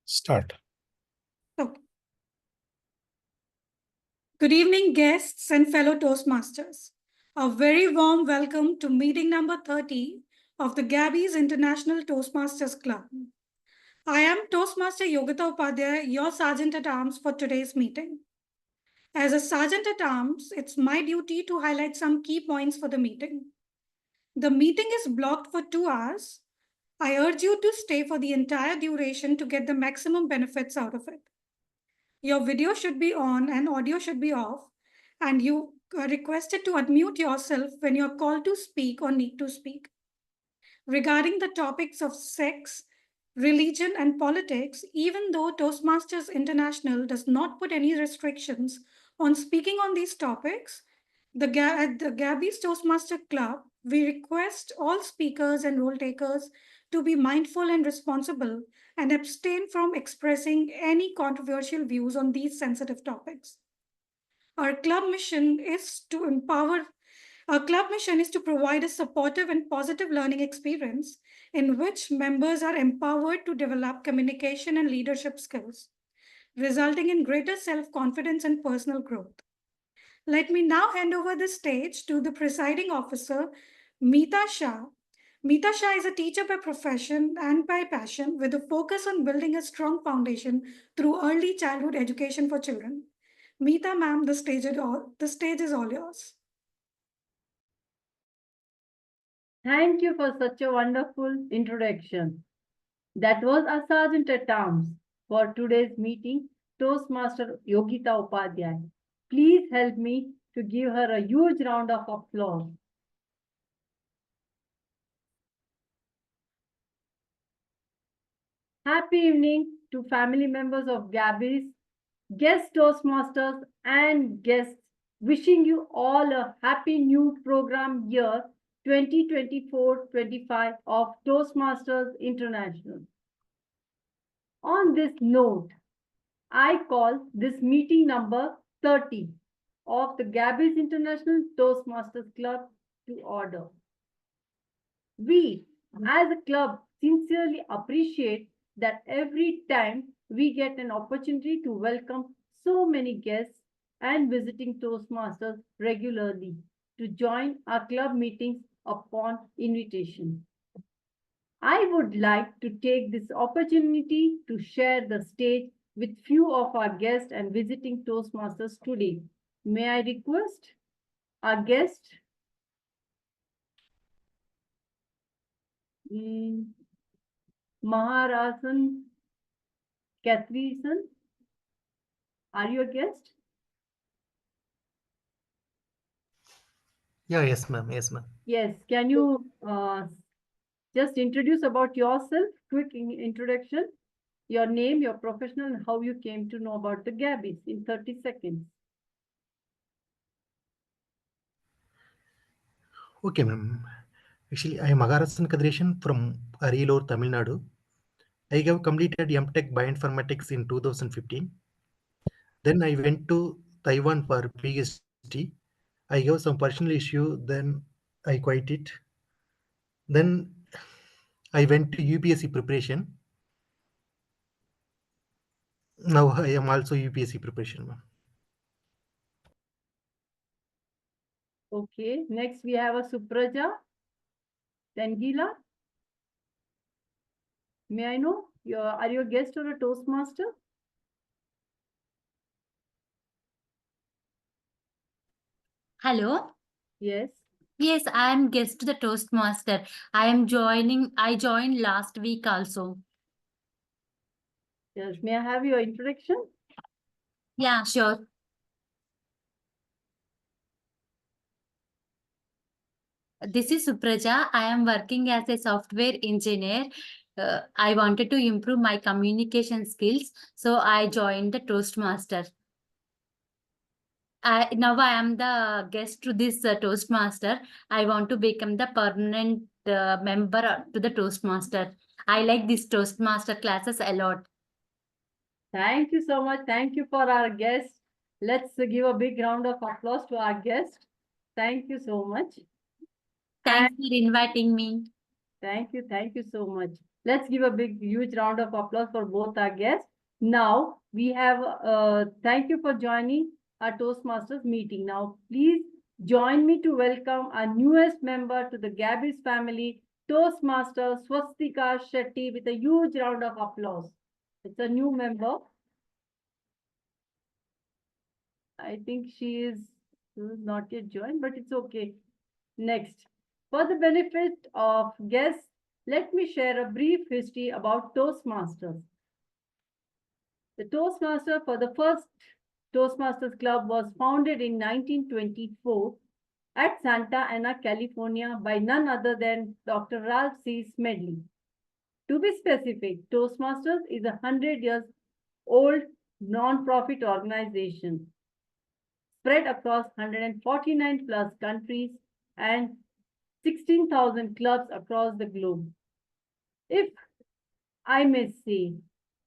Start. Okay. Good evening, guests and fellow Toastmasters. A very warm welcome to meeting number 30 of the Gabbys International Toastmasters Club. I am Toastmaster Yogita U, your Sergeant at Arms for today's meeting. As a Sergeant at Arms, it's my duty to highlight some key points for the meeting. The meeting is blocked for 2 hours. I urge you to stay for the entire duration to get the maximum benefits out of it. Your video should be on and audio should be off, and you are requested to unmute yourself when you're called to speak or need to speak. Regarding the topics of sex, religion, and politics, even though Toastmasters International does not put any restrictions on speaking on these topics, at the Gabbys Toastmaster Club, we request all speakers and role takers to be mindful and responsible and abstain from expressing any controversial views on these sensitive topics. Our club mission is to provide a supportive and positive learning experience in which members are empowered to develop communication and leadership skills, resulting in greater self-confidence and personal growth. Let me now hand over the stage to the presiding officer, Mita Shah. Mita Shah is a teacher by profession and by passion with a focus on building a strong foundation through early childhood education for children. Mita ma'am, the stage is all yours. Thank you for such a wonderful introduction. That was our Sergeant at Arms for today's meeting, Toastmaster Yogita Upadhyay. Please help me to give her a huge round of applause. Happy evening to family members of Gabbys, guest Toastmasters and guests. Wishing you all a happy new program year 2024-25 of Toastmasters International. On this note, I call this meeting number 30 of the Gabbys International Toastmasters Club to order. We, as a club, sincerely appreciate that every time we get an opportunity to welcome so many guests and visiting Toastmasters regularly to join our club meetings upon invitation. I would like to take this opportunity to share the stage with few of our guests and visiting Toastmasters today. May I request our guest, Maharasan Catherine. Are you a guest? Yeah, yes, ma'am. Yes, ma'am. Yes. Can you just introduce about yourself? Quick introduction. Your name, your profession, and how you came to know about the Gabbys in 30 seconds. Okay, ma'am. Actually, I am Magarasan Kadreshan from Arilur, Tamil Nadu. I have completed MTech Bioinformatics in 2015. Then I went to Taiwan for PhD. I have some personal issue, then I quit it. Then I went to UPSC preparation. Now I am also UPSC preparation, ma'am. Okay. Next we have a Supraja. Then Gila. May I know, are you a guest or a Toastmaster? Hello. Yes. Yes, I am guest to the Toastmaster. I joined last week also. Yes. May I have your introduction? Yeah, sure. This is Supraja. I am working as a software engineer. I wanted to improve my communication skills, so I joined the Toastmaster. Now I am the guest to this Toastmaster. I want to become the permanent member to the Toastmaster. I like these Toastmaster classes a lot. Thank you so much. Thank you for our guest. Let's give a big round of applause to our guest. Thank you so much. Thanks for inviting me. Thank you so much. Let's give a big, huge round of applause for both our guests. Now, we have, thank you for joining our Toastmasters meeting. Now, please join me to welcome our newest member to the Gabbys family, Toastmaster Swastika Shetty, with a huge round of applause. It's a new member. I think she is not yet joined, but it's okay. Next, for the benefit of guests, let me share a brief history about Toastmasters. The Toastmaster for the first Toastmasters Club was founded in 1924 at Santa Ana, California by none other than Dr. Ralph C. Smedley. To be specific, Toastmasters is a 100 years old non-profit organization spread across 149 plus countries and 16,000 clubs across the globe. If I may say,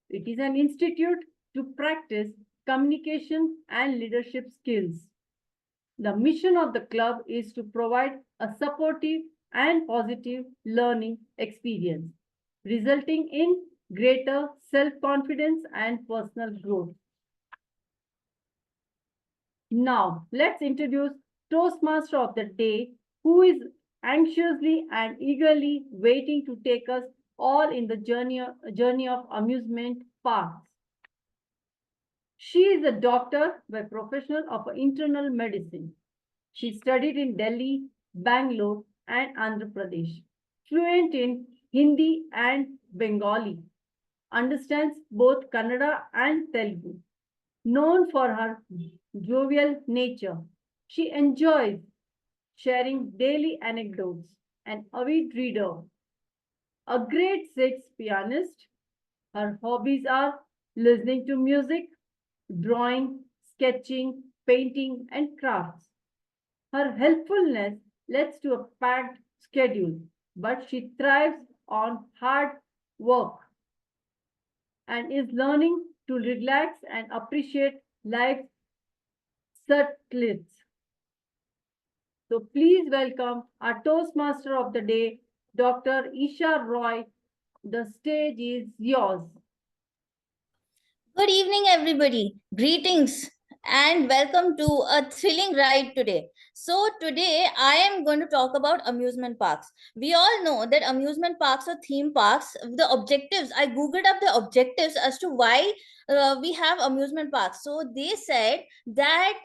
it is an institute to practice communication and leadership skills. The mission of the club is to provide a supportive and positive learning experience, resulting in greater self-confidence and personal growth. Now, let's introduce Toastmaster of the day, who is anxiously and eagerly waiting to take us all in the journey of amusement parks. She is a doctor by profession of internal medicine. She studied in Delhi, Bangalore, and Andhra Pradesh. Fluent in Hindi and Bengali. Understands both Kannada and Telugu. Known for her jovial nature, she enjoys sharing daily anecdotes, an avid reader, a grade 6 pianist. Her hobbies are listening to music, drawing, sketching, painting, and crafts. Her helpfulness leads to a packed schedule, but she thrives on hard work and is learning to relax and appreciate life's subtleties. So please welcome our Toastmaster of the day, Dr. Isha Roy. The stage is yours. Good evening, everybody. Greetings and welcome to a thrilling ride today. So today I am going to talk about amusement parks. We all know that amusement parks or theme parks, the objectives, I googled up the objectives as to why we have amusement parks. So they said that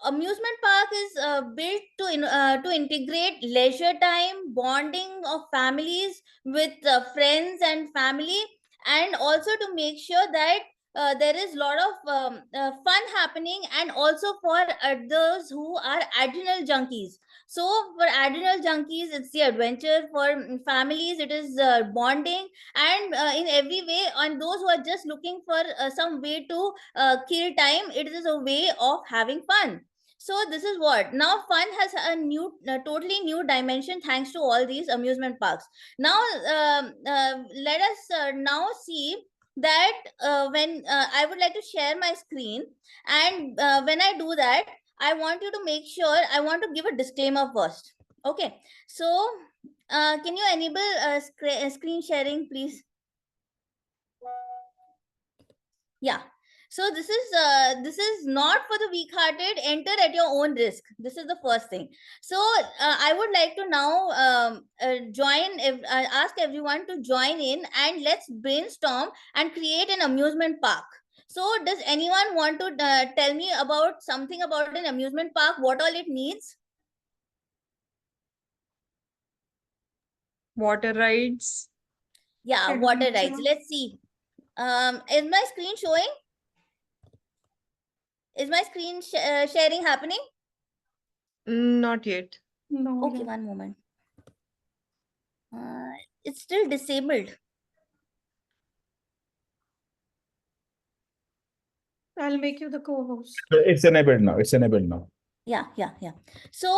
amusement park is built to integrate leisure time, bonding of families with friends and family, and also to make sure that there is a lot of fun happening, and also for those who are adrenal junkies. So for adrenal junkies, it's the adventure. For families, it is bonding, and in every way, on those who are just looking for some way to kill time, it is a way of having fun. So this is what now fun has a new totally new dimension thanks to all these amusement parks. Now let us now see that when I would like to share my screen, and when I do that, I want you to make sure, I want to give a disclaimer first. Okay, so can you enable screen sharing, please? Yeah. So this is not for the weak hearted. Enter at your own risk. This is the first thing. So I would like to now ask everyone to join in, and let's brainstorm and create an amusement park. So does anyone want to tell me about something about an amusement park, what all it needs? Water rides. Yeah, water rides. Let's see. Is my screen showing? Is my screen sharing happening? Not yet. No. Okay, one moment. It's still disabled. I'll make you the co-host. It's enabled now. It's enabled now. Yeah. So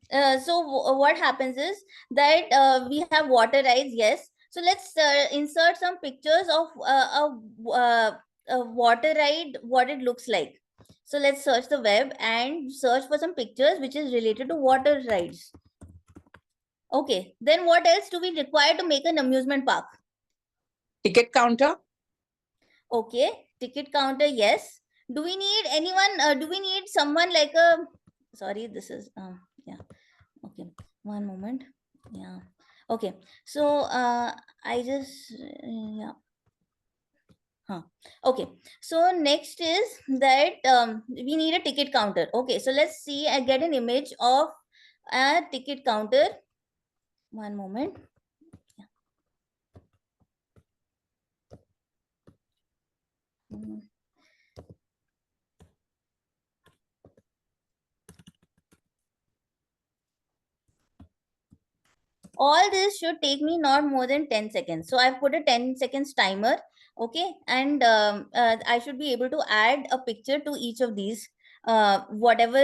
what happens is that we have water rides. Yes. So let's insert some pictures of a water ride, what it looks like. So let's search the web and search for some pictures which is related to water rides. Okay, then what else do we require to make an amusement park? Ticket counter. Okay, ticket counter, yes. Do we need anyone, do we need someone like a, sorry, this is, yeah, okay, one moment. Yeah, okay, so I just, yeah. Okay, so next is that we need a ticket counter. Okay, so let's see, I get an image of a ticket counter. One moment. Yeah. All this should take me not more than 10 seconds. So I've put a 10 seconds timer. Okay, and I should be able to add a picture to each of these, whatever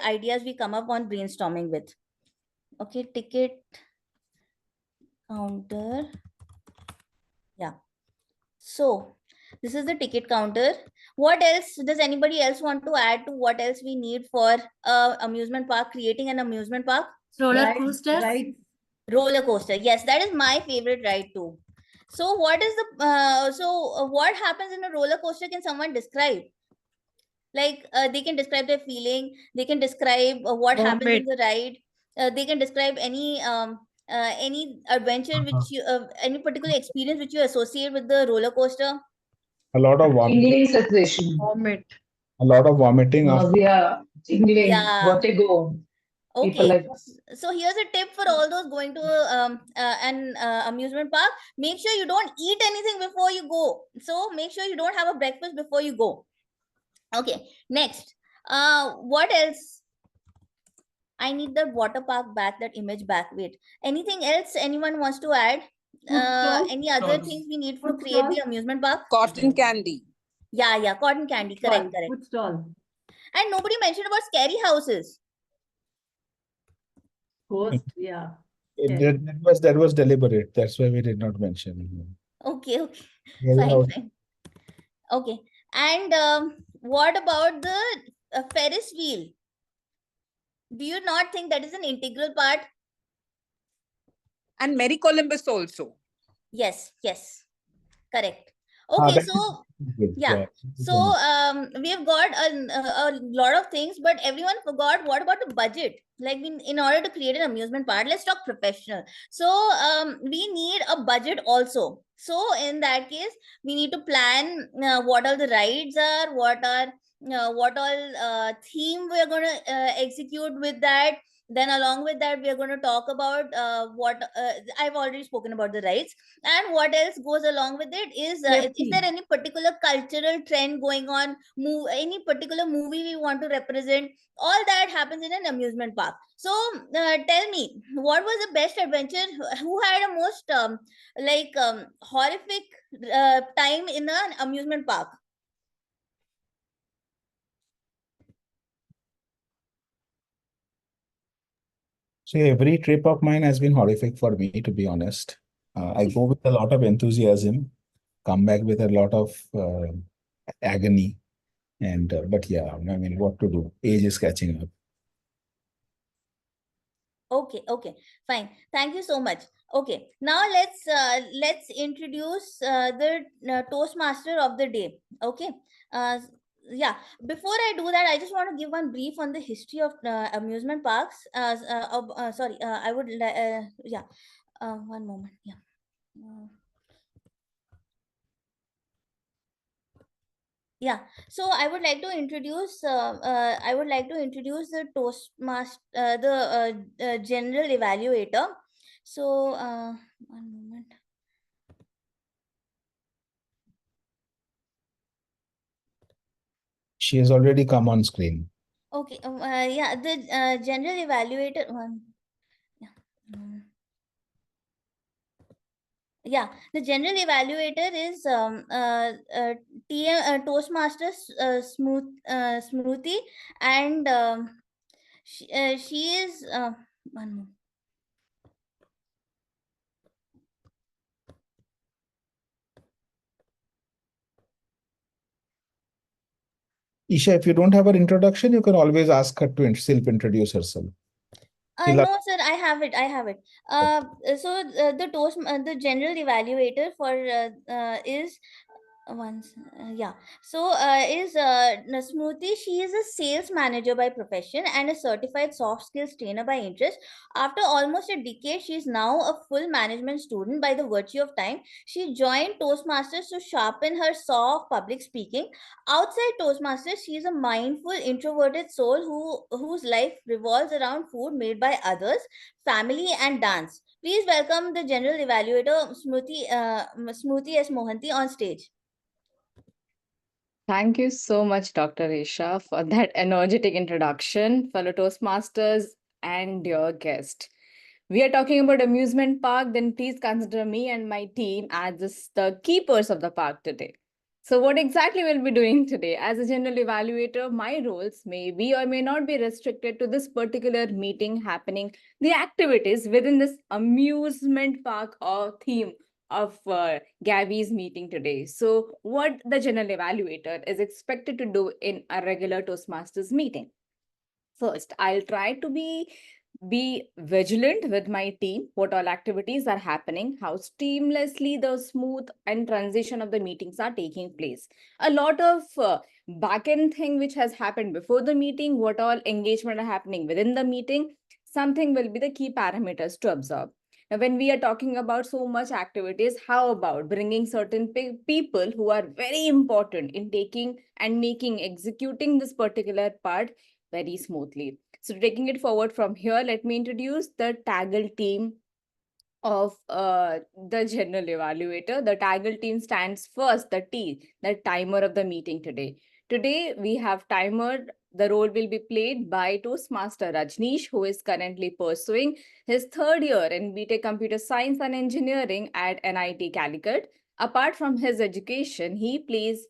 ideas we come up on brainstorming with. Okay, ticket counter. Yeah, so this is the ticket counter. What else does anybody else want to add to what else we need for amusement park, creating an amusement park? Roller coasters. Right. Roller coaster, yes, that is my favorite ride too. So what is the what happens in a roller coaster? Can someone describe? Like they can describe their feeling, they can describe what happens in the ride, they can describe any adventure which you any particular experience which you associate with the roller coaster. A lot of vomiting. Tingling sensation. Vomit. A lot of vomiting after. Nausea, tingling, Yeah. vertigo. People Okay, like that. so here's a tip for all those going to an amusement park. Make sure you don't eat anything before you go. So make sure you don't have a breakfast before you go. Okay, next. What else? I need the water park back, that image back. Wait, anything else anyone wants to add? Any other things we need to Food create the stall? amusement park? Cotton candy. Yeah, cotton candy, correct. Food stall. And nobody mentioned about scary houses. Ghost, yeah. That was deliberate. That's why we did not mention. Okay, Yeah, fine. Okay, and what about the Ferris wheel? Do you not think that is an integral part? And Merry Columbus also. Yes, correct. Okay, so yeah, so we have got a lot of things, but everyone forgot what about the budget? Like in order to create an amusement park, let's talk professional. So we need a budget also. So in that case, we need to plan what all the rides are, what all theme we are going to execute with that. Then along with that, we are going to talk about what I've already spoken about the rides, and what else goes along with it is there any particular cultural trend going on, any particular movie we want to represent? All that happens in an amusement park. So tell me, what was the best adventure? Who had a most horrific time in an amusement park? So every trip of mine has been horrific for me, to be honest. I go with a lot of enthusiasm, come back with a lot of agony, and but yeah, I mean, what to do? Age is catching up. Okay, fine. Thank you so much. Okay, now let's introduce the Toastmaster of the day. Okay, yeah. Before I do that, I just want to give one brief on the history of amusement parks. Sorry, I would yeah. One moment. Yeah. Yeah, so I would like to introduce the Toastmaster, the general evaluator. So one moment. She has already come on screen. Okay, yeah, the general evaluator one. Yeah. Yeah, the general evaluator is Toastmasters Smriti, and she is one more. Isha, if you don't have her introduction, you can always ask her to self-introduce herself. No, sir, I have it. I have it. The general evaluator for is once yeah so is Smruti. She is a sales manager by profession and a certified soft skills trainer by interest. After almost a decade, she is now a full management student by the virtue of time. She joined Toastmasters to sharpen her saw of public speaking. Outside Toastmasters, she is a mindful introverted soul whose life revolves around food made by others, family and dance. Please welcome the general evaluator Smruti S Mohanty on stage. Thank you so much, Dr. Isha, for that energetic introduction, fellow Toastmasters and dear guest. We are talking about amusement park, then please consider me and my team as the keepers of the park today. So what exactly we'll be doing today? As a general evaluator, my roles may be or may not be restricted to this particular meeting happening, the activities within this amusement park or theme of Gabbys meeting today. So what the general evaluator is expected to do in a regular Toastmasters meeting. First, I'll try to be vigilant with my team, what all activities are happening, how seamlessly the smooth and transition of the meetings are taking place. A lot of back-end thing which has happened before the meeting, what all engagement are happening within the meeting, something will be the key parameters to observe. Now, when we are talking about so much activities, how about bringing certain people who are very important in taking and executing this particular part very smoothly. So taking it forward from here, let me introduce the TAGL team of the general evaluator. The TAGL team stands first, the T, the timer of the meeting today. Today, we have timer. The role will be played by Toastmaster Rajnesh, who is currently pursuing his third year in BTech Computer Science and Engineering at NIT Calicut. Apart from his education, he plays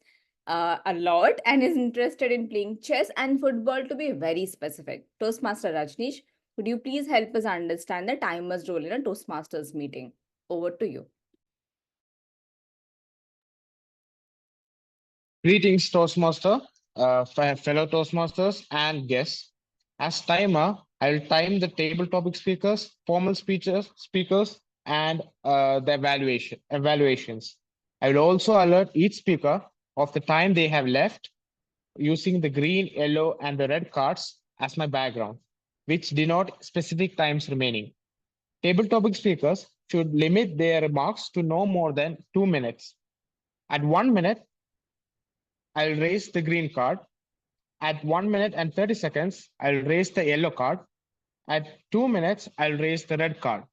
a lot and is interested in playing chess and football, to be very specific. Toastmaster Rajnesh, could you please help us understand the timer's role in a Toastmasters meeting? Over to you. Greetings, Toastmaster, fellow Toastmasters and guests. As timer, I'll time the table topic speakers, formal speakers, and the evaluations. I will also alert each speaker of the time they have left using the green, yellow, and the red cards as my background, which denote specific times remaining. Table topic speakers should limit their remarks to no more than 2 minutes. At 1 minute, I'll raise the green card. At 1 minute and 30 seconds, I'll raise the yellow card. At 2 minutes, I'll raise the red card.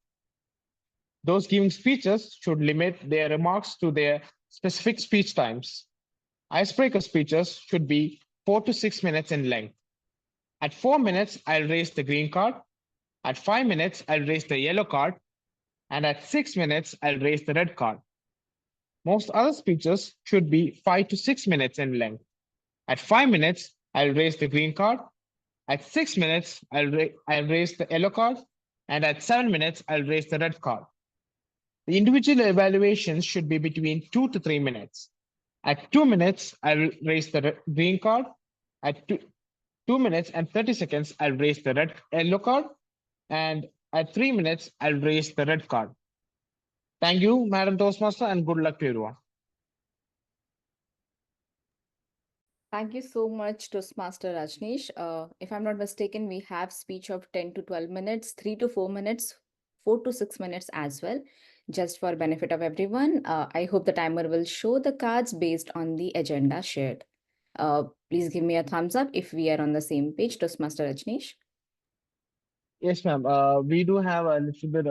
Those giving speeches should limit their remarks to their specific speech times. Icebreaker speeches should be 4 to 6 minutes in length. At 4 minutes, I'll raise the green card. At 5 minutes, I'll raise the yellow card. And at 6 minutes, I'll raise the red card. Most other speeches should be 5 to 6 minutes in length. At 5 minutes, I'll raise the green card. At 6 minutes, I'll raise the yellow card. And at 7 minutes, I'll raise the red card. The individual evaluations should be between 2 to 3 minutes. At 2 minutes, I'll raise the green card. At 2 minutes and 30 seconds, I'll raise the yellow card. And at 3 minutes, I'll raise the red card. Thank you, Madam Toastmaster, and good luck to everyone. Thank you so much, Toastmaster Rajnesh. If I'm not mistaken, we have speech of 10 to 12 minutes, 3 to 4 minutes, 4 to 6 minutes as well. Just for benefit of everyone, I hope the timer will show the cards based on the agenda shared. Please give me a thumbs up if we are on the same page, Toastmaster Rajnesh. Yes, ma'am. We do have a little bit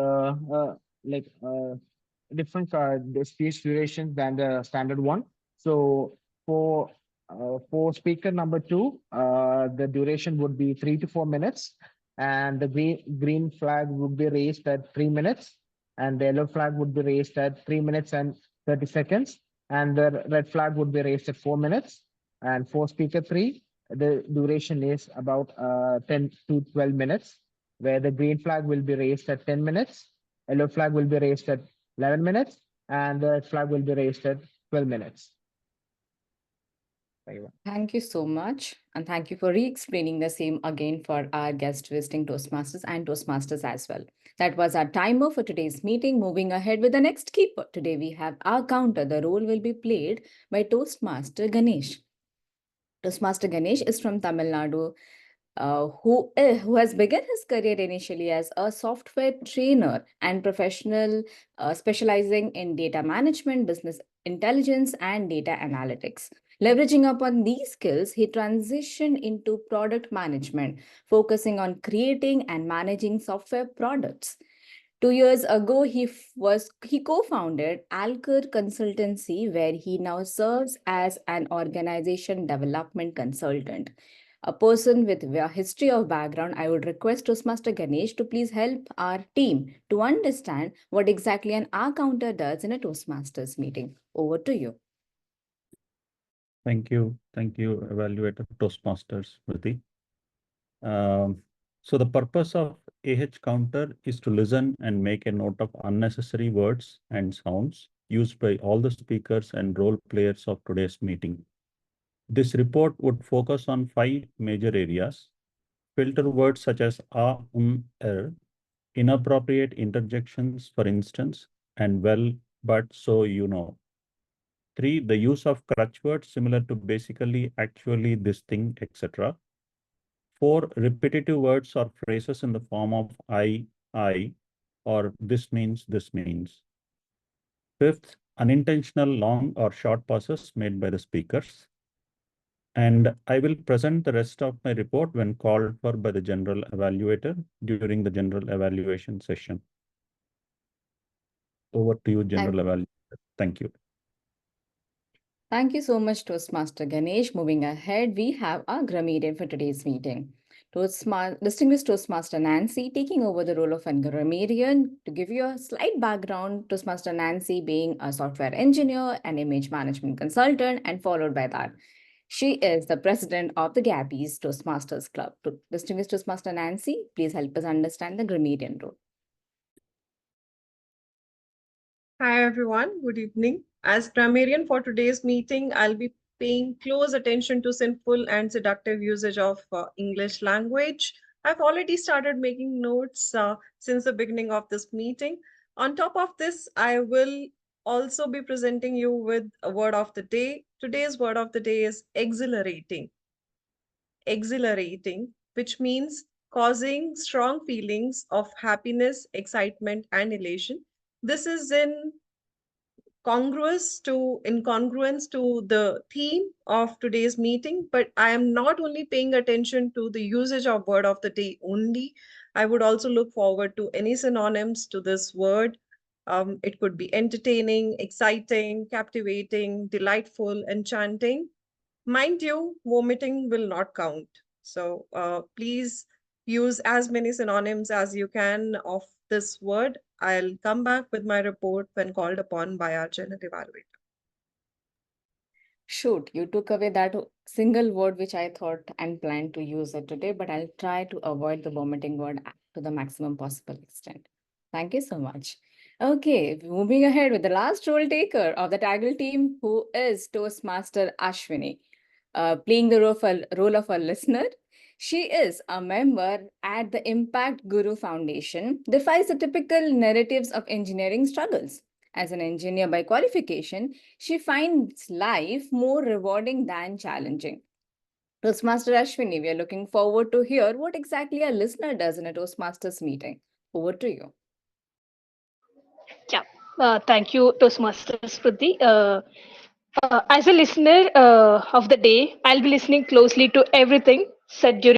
different the speech duration than the standard one. So for speaker number 2, the duration would be 3 to 4 minutes, and the green flag would be raised at 3 minutes, and the yellow flag would be raised at 3 minutes and 30 seconds, and the red flag would be raised at 4 minutes. And for speaker 3, the duration is about 10 to 12 minutes, where the green flag will be raised at 10 minutes, yellow flag will be raised at 11 minutes, and the red flag will be raised at 12 minutes. everyone. Thank you so much. And thank you for re-explaining the same again for our guest visiting Toastmasters and Toastmasters as well. That was our timer for today's meeting. Moving ahead with the next keeper. Today we have our counter. The role will be played by Toastmaster Ganesh. Toastmaster Ganesh is from Tamil Nadu, who has begun his career initially as a software trainer and professional specializing in data management, business intelligence, and data analytics. Leveraging upon these skills, he transitioned into product management, focusing on creating and managing software products. 2 years ago, he co-founded Alker Consultancy, where he now serves as an organization development consultant. A person with a history of background, I would request Toastmaster Ganesh to please help our team to understand what exactly an R counter does in a Toastmasters meeting. Over to you. Thank you, Evaluator Toastmasters, Smriti. So the purpose of AH counter is to listen and make a note of unnecessary words and sounds used by all the speakers and role players of today's meeting. This report would focus on 5 major areas: filter words such as inappropriate interjections, for instance, and well, but, so, you know. 3, the use of crutch words similar to basically, actually, this thing, etc. 4, repetitive words or phrases in the form of I, or this means, this means. 5th, unintentional long or short pauses made by the speakers. And I will present the rest of my report when called for by the general evaluator during the general evaluation session. Over to you, general evaluator. Thank you. Thank you so much, Toastmaster Ganesh. Moving ahead, we have our grammarian for today's meeting. Distinguished Toastmaster Nancy taking over the role of a grammarian. To give you a slight background, Toastmaster Nancy being a software engineer, an image management consultant, and followed by that, she is the president of the Gabbys Toastmasters Club. Distinguished Toastmaster Nancy, please help us understand the grammarian role. Hi, everyone. Good evening. As grammarian for today's meeting, I'll be paying close attention to sinful and seductive usage of English language. I've already started making notes since the beginning of this meeting. On top of this, I will also be presenting you with a word of the day. Today's word of the day is exhilarating. Exhilarating, which means causing strong feelings of happiness, excitement, and elation. This is in incongruence to the theme of today's meeting, but I am not only paying attention to the usage of word of the day only. I would also look forward to any synonyms to this word. It could be entertaining, exciting, captivating, delightful, enchanting. Mind you, vomiting will not count. So please use as many synonyms as you can of this word. I'll come back with my report when called upon by our general evaluator. Shoot, you took away that single word which I thought and planned to use it today, but I'll try to avoid the vomiting word to the maximum possible extent. Thank you so much. Okay, moving ahead with the last role taker of the TAGL team, who is Toastmaster Ashwini, playing the role of a listener. She is a member at the Impact Guru Foundation, defies the typical narratives of engineering struggles. As an engineer by qualification, she finds life more rewarding than challenging. Toastmaster Ashwini, we are looking forward to hear what exactly a listener does in a Toastmasters meeting. Over to you. Yeah, thank you, Toastmasters Priti. As a listener of the day, I'll be listening closely to everything said during.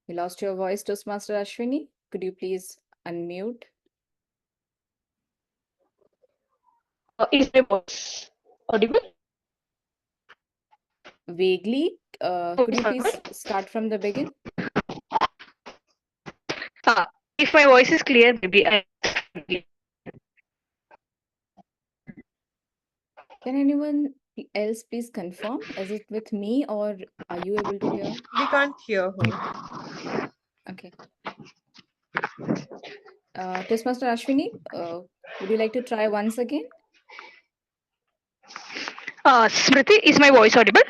We lost your voice, Toastmaster Ashwini. Could you please unmute? Is my voice audible? Vaguely. Could you please start from the beginning? If my voice is clear, maybe I. Can anyone else please confirm? Is it with me or are you able to hear? We can't hear her. Okay. Toastmaster Ashwini, Would you like to try once again? Smriti, is my voice audible?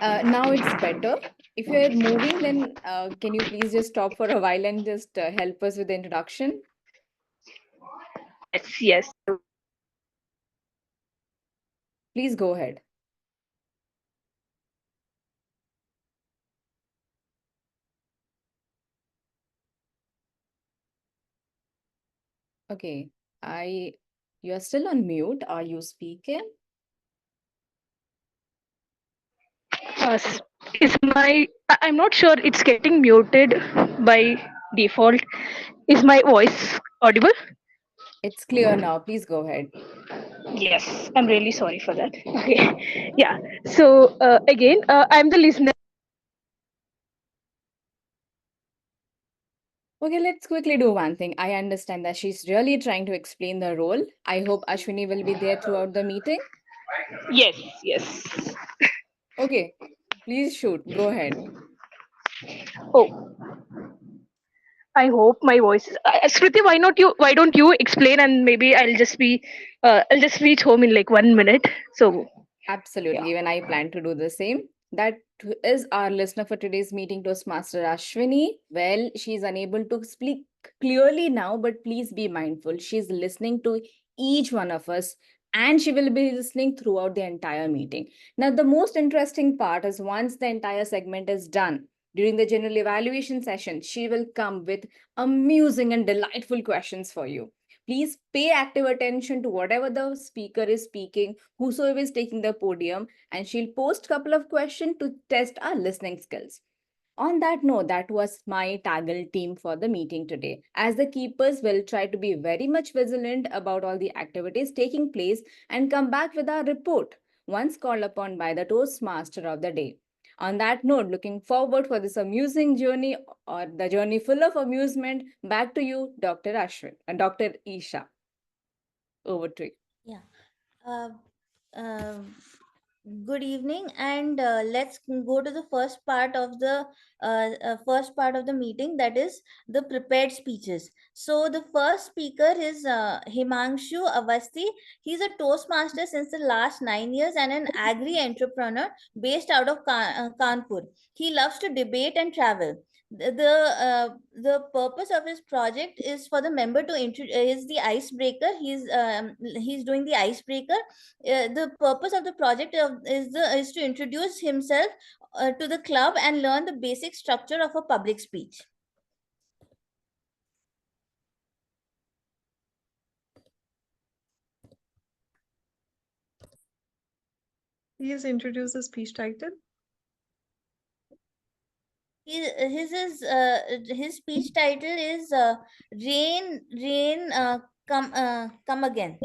Now it's better. If you're moving, then can you please just stop for a while and just help us with the introduction? Yes, yes. Please go ahead. Okay, you are still on mute. Are you speaking? Is I'm not sure it's getting muted by default. Is my voice audible? It's clear now. Please go ahead. Yes, I'm really sorry for that. Okay, yeah. So again, I'm the listener. Okay, let's quickly do one thing. I understand that she's really trying to explain the role. I hope Ashwini will be there throughout the meeting. Yes, yes. Okay, please shoot. Go ahead. Oh, I hope my voice is. Smriti, why don't you explain and maybe I'll just reach home in like 1 minute. So Absolutely. Even I plan to do the same. That is our listener for today's meeting, Toastmaster Ashwini. Well, she's unable to speak clearly now, but please be mindful. She's listening to each one of us and she will be listening throughout the entire meeting. Now, the most interesting part is once the entire segment is done, during the general evaluation session, she will come with amusing and delightful questions for you. Please pay active attention to whatever the speaker is speaking, whosoever is taking the podium, and she'll post a couple of questions to test our listening skills. On that note, that was my TAGL team for the meeting today. As the keepers will try to be very much vigilant about all the activities taking place and come back with our report once called upon by the Toastmaster of the day. On that note, looking forward for this amusing journey or the journey full of amusement. Back to you, Dr. Ashwin and Dr. Isha. Over to you. Yeah. Uh, uh, Good evening, and let's go to the first part of the meeting, that is the prepared speeches. So the first speaker is Himanshu A. He's a Toastmaster since the last 9 years and an agri entrepreneur based out of Kanpur. He loves to debate and travel. The purpose of his project is for the member to is the icebreaker. He's doing the icebreaker. The purpose of the project is to introduce himself to the club and learn the basic structure of a public speech. Please introduce the speech title. His speech title is Rain, Come Again.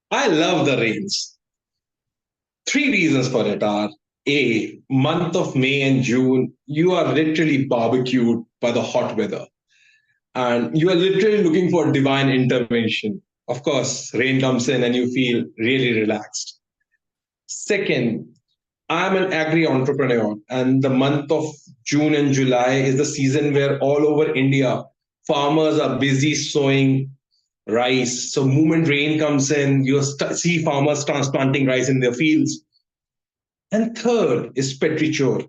I love the rains. 3 reasons for it are: A, month of May and June, you are literally barbecued by the hot weather. And you are literally looking for divine intervention. Of course, rain comes in and you feel really relaxed. Second, I'm an agri entrepreneur, and the month of June and July is the season where all over India, farmers are busy sowing rice. So, moment rain comes in, you see farmers transplanting rice in their fields. And third is petrichor.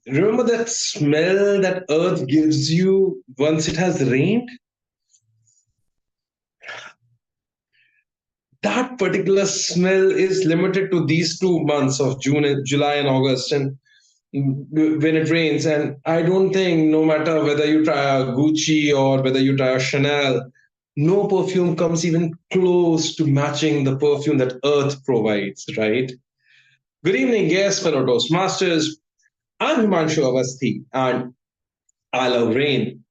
Remember that smell that earth gives you once it has rained? That particular smell is limited to these 2 months of June and July and August, and when it rains. And I don't think, no matter whether you try a Gucci or whether you try a Chanel, no perfume comes even close to matching the perfume that earth provides, right? Good evening, guests, fellow Toastmasters. I'm Himanshu A, and I love rain.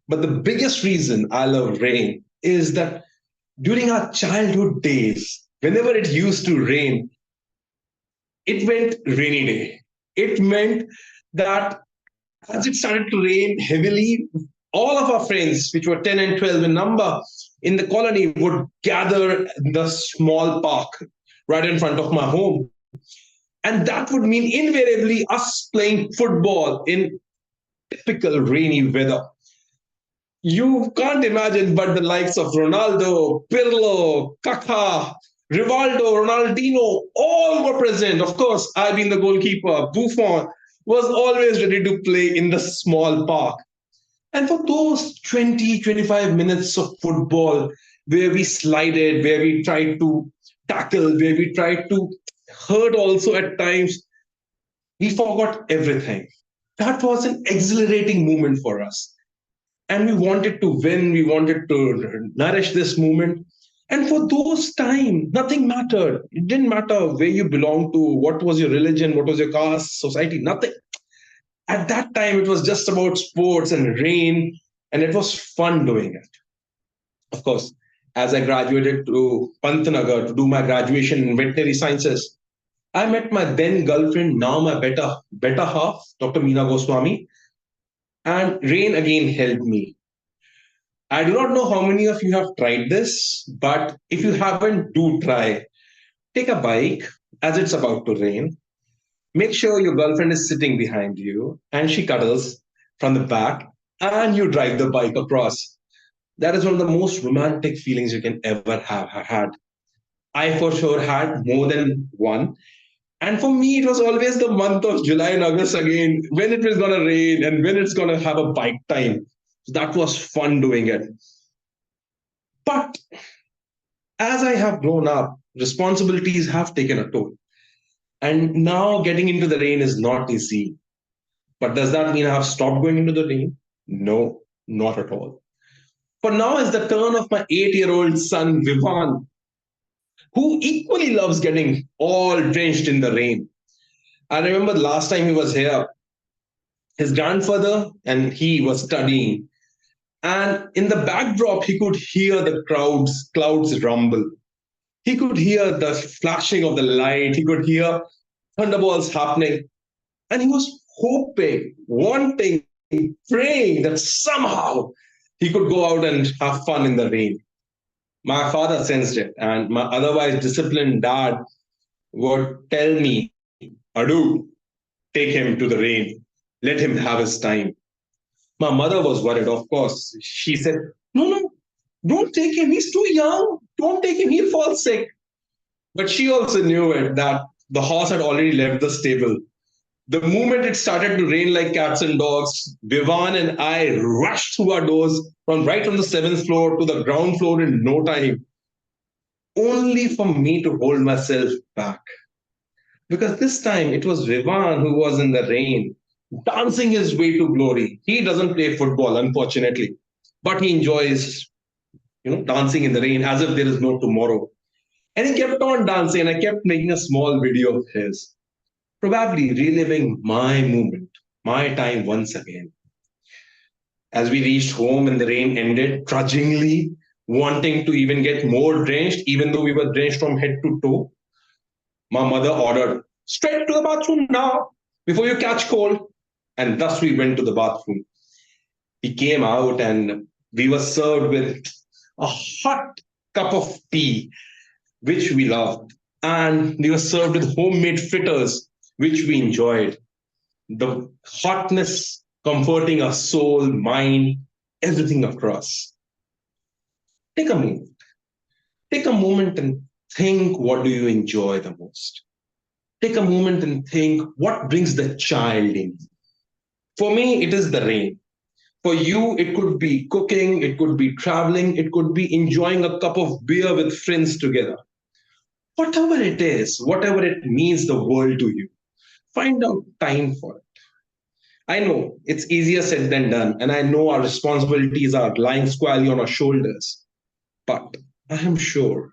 But the biggest reason I love rain is that during our childhood days, whenever it used to rain, it meant rainy day. It meant that as it started to rain heavily, all of our friends, which were 10 and 12 in number, in the colony would gather in the small park right in front of my home. And that would mean invariably us playing football in typical rainy weather. You can't imagine, but the likes of Ronaldo, Pirlo, Kaká, Rivaldo, Ronaldinho, all were present. Of course, I being the goalkeeper, Buffon was always ready to play in the small park. And for those 20, 25 minutes of football, where we slided, where we tried to tackle, where we tried to hurt also at times, we forgot everything. That was an exhilarating moment for us. And we wanted to win, we wanted to nourish this moment. And for those time, nothing mattered. It didn't matter where you belonged to, what was your religion, what was your caste, society, nothing. At that time, it was just about sports and rain, and it was fun doing it. Of course, as I graduated to Pantnagar to do my graduation in veterinary sciences, I met my then girlfriend, now my better half, Dr. Meena Goswami, and rain again helped me. I do not know how many of you have tried this, but if you haven't, do try. Take a bike as it's about to rain. Make sure your girlfriend is sitting behind you and she cuddles from the back and you drive the bike across. That is one of the most romantic feelings you can ever have had. I for sure had more than one. And for me, it was always the month of July and August again, when it was going to rain and when it's going to have a bike time. So that was fun doing it. But as I have grown up, responsibilities have taken a toll. And now getting into the rain is not easy. But does that mean I have stopped going into the rain? No, not at all. For now is the turn of my 8-year-old son, Vivan, who equally loves getting all drenched in the rain. I remember the last time he was here, his grandfather and he was studying. And in the backdrop, he could hear the clouds rumble. He could hear the flashing of the light. He could hear thunderbolts happening. And he was hoping, wanting, praying that somehow he could go out and have fun in the rain. My father sensed it, and my otherwise disciplined dad would tell me, Adu, take him to the rain. Let him have his time. My mother was worried, of course. She said, No, don't take him. He's too young. Don't take him. He'll fall sick. But she also knew it that the horse had already left the stable. The moment it started to rain like cats and dogs, Vivan and I rushed through our doors right from the 7th floor to the ground floor in no time, only for me to hold myself back. Because this time it was Vivan who was in the rain, dancing his way to glory. He doesn't play football, unfortunately, but he enjoys, dancing in the rain as if there is no tomorrow. And he kept on dancing, and I kept making a small video of his, probably reliving my moment, my time once again. As we reached home and the rain ended, trudgingly, wanting to even get more drenched, even though we were drenched from head to toe, my mother ordered, straight to the bathroom now, before you catch cold. And thus we went to the bathroom. He came out and we were served with a hot cup of tea, which we loved. And we were served with homemade fritters, which we enjoyed. The hotness comforting our soul, mind, everything across. Take a moment. Take a moment and think, what do you enjoy the most? Take a moment and think, what brings the child in? For me, it is the rain. For you, it could be cooking, it could be traveling, it could be enjoying a cup of beer with friends together. Whatever it is, whatever it means the world to you, find out time for it. I know it's easier said than done, and I know our responsibilities are lying squarely on our shoulders. But I am sure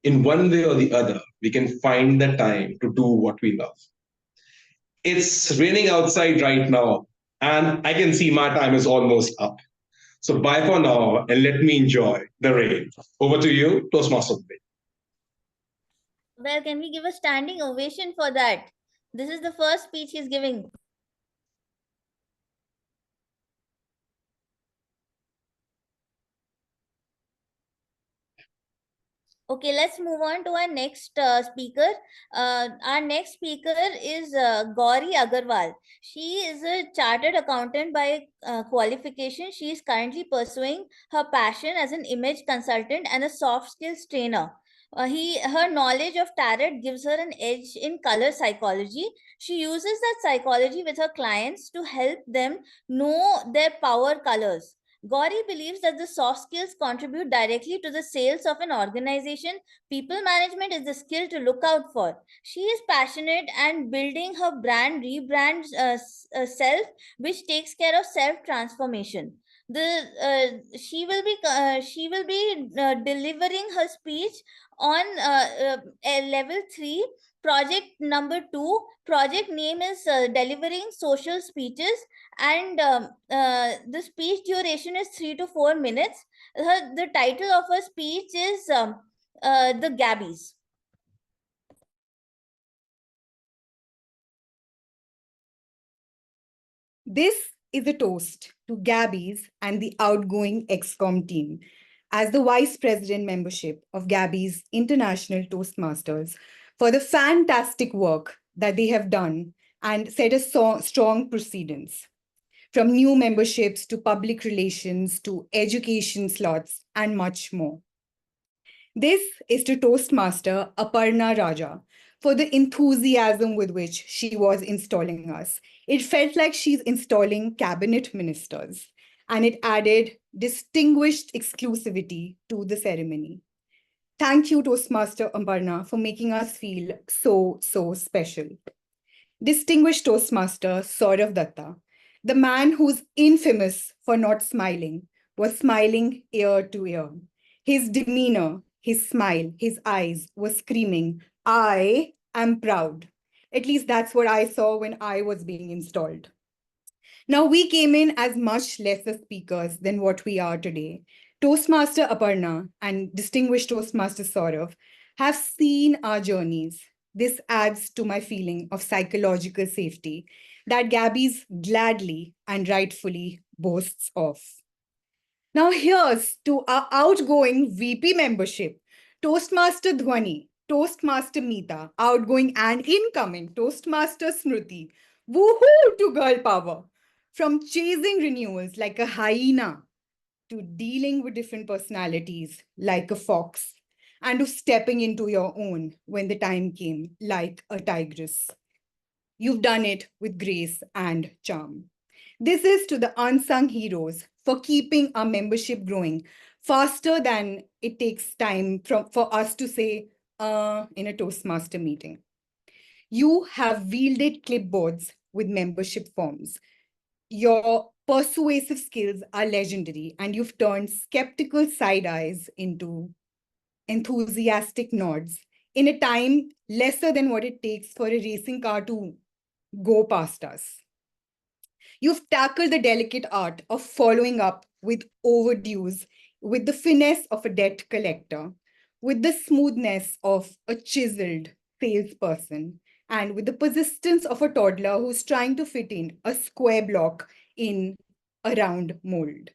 in one way or the other, we can find the time to do what we love. It's raining outside right now, and I can see my time is almost up. So bye for now, and let me enjoy the rain. Over to you, Toastmasters. Well, can we give a standing ovation for that? This is the first speech he's giving. Okay, let's move on to our next speaker. Our next speaker is Gauri Agarwal. She is a chartered accountant by qualification. She is currently pursuing her passion as an image consultant and a soft skills trainer. Her knowledge of tarot gives her an edge in color psychology. She uses that psychology with her clients to help them know their power colors. Gauri believes that the soft skills contribute directly to the sales of an organization. People management is the skill to look out for. She is passionate and building her brand rebrand self, which takes care of self transformation. She will be delivering her speech on level 3, project number 2. Project name is delivering social speeches, and the speech duration is 3 to 4 minutes. The title of her speech is the Gabbys. This is a toast to Gabbys and the outgoing ExCom team as the Vice President membership of Gabbys International Toastmasters for the fantastic work that they have done and set a strong precedence. From new memberships to public relations to education slots and much more. This is to Toastmaster Aparna Raja for the enthusiasm with which she was installing us. It felt like she's installing cabinet ministers, and it added distinguished exclusivity to the ceremony. Thank you, Toastmaster Aparna, for making us feel so special. Distinguished Toastmaster Saurav Datta, the man who's infamous for not smiling, was smiling ear to ear. His demeanor, his smile, his eyes were screaming, I am proud. At least that's what I saw when I was being installed. Now, we came in as much lesser speakers than what we are today. Toastmaster Aparna and distinguished Toastmaster Saurav have seen our journeys. This adds to my feeling of psychological safety that Gabbys gladly and rightfully boasts of. Now here's to our outgoing VP membership, Toastmaster Dhwani, Toastmaster Mita, outgoing and incoming Toastmaster Smriti. Woohoo to girl power! From chasing renewals like a hyena to dealing with different personalities like a fox, and to stepping into your own when the time came like a tigress. You've done it with grace and charm. This is to the unsung heroes for keeping our membership growing faster than it takes time for us to say in a Toastmaster meeting. You have wielded clipboards with membership forms. Your persuasive skills are legendary, and you've turned skeptical side eyes into enthusiastic nods in a time lesser than what it takes for a racing car to go past us. You've tackled the delicate art of following up with overdues, with the finesse of a debt collector, with the smoothness of a chiseled salesperson, and with the persistence of a toddler who's trying to fit in a square block in a round mold.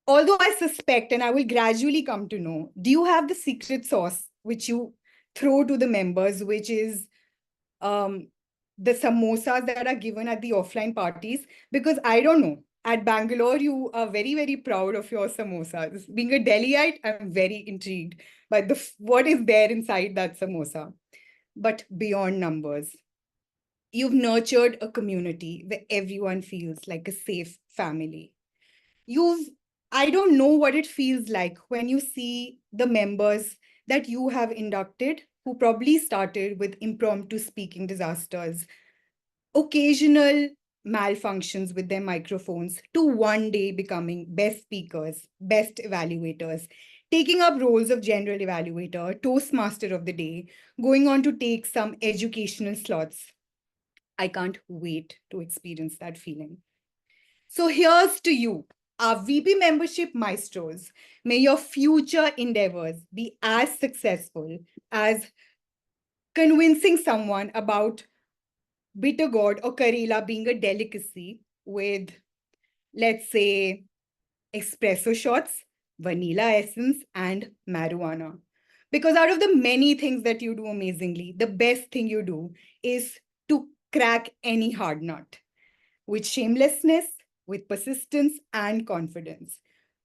Although I suspect, and I will gradually come to know, do you have the secret sauce which you throw to the members, which is the samosas that are given at the offline parties? Because I don't know, at Bangalore, you are very, very proud of your samosas. Being a Delhiite, I'm very intrigued by what is there inside that samosa. But beyond numbers, you've nurtured a community where everyone feels like a safe family. I don't know what it feels like when you see the members that you have inducted who probably started with impromptu speaking disasters, occasional malfunctions with their microphones, to one day becoming best speakers, best evaluators, taking up roles of general evaluator, Toastmaster of the day, going on to take some educational slots. I can't wait to experience that feeling. So here's to you, our VP membership maestros. May your future endeavors be as successful as convincing someone about bitter gourd or Karela being a delicacy with, let's say, espresso shots, vanilla essence, and marijuana. Because out of the many things that you do amazingly, the best thing you do is to crack any hard nut with shamelessness, with persistence, and confidence.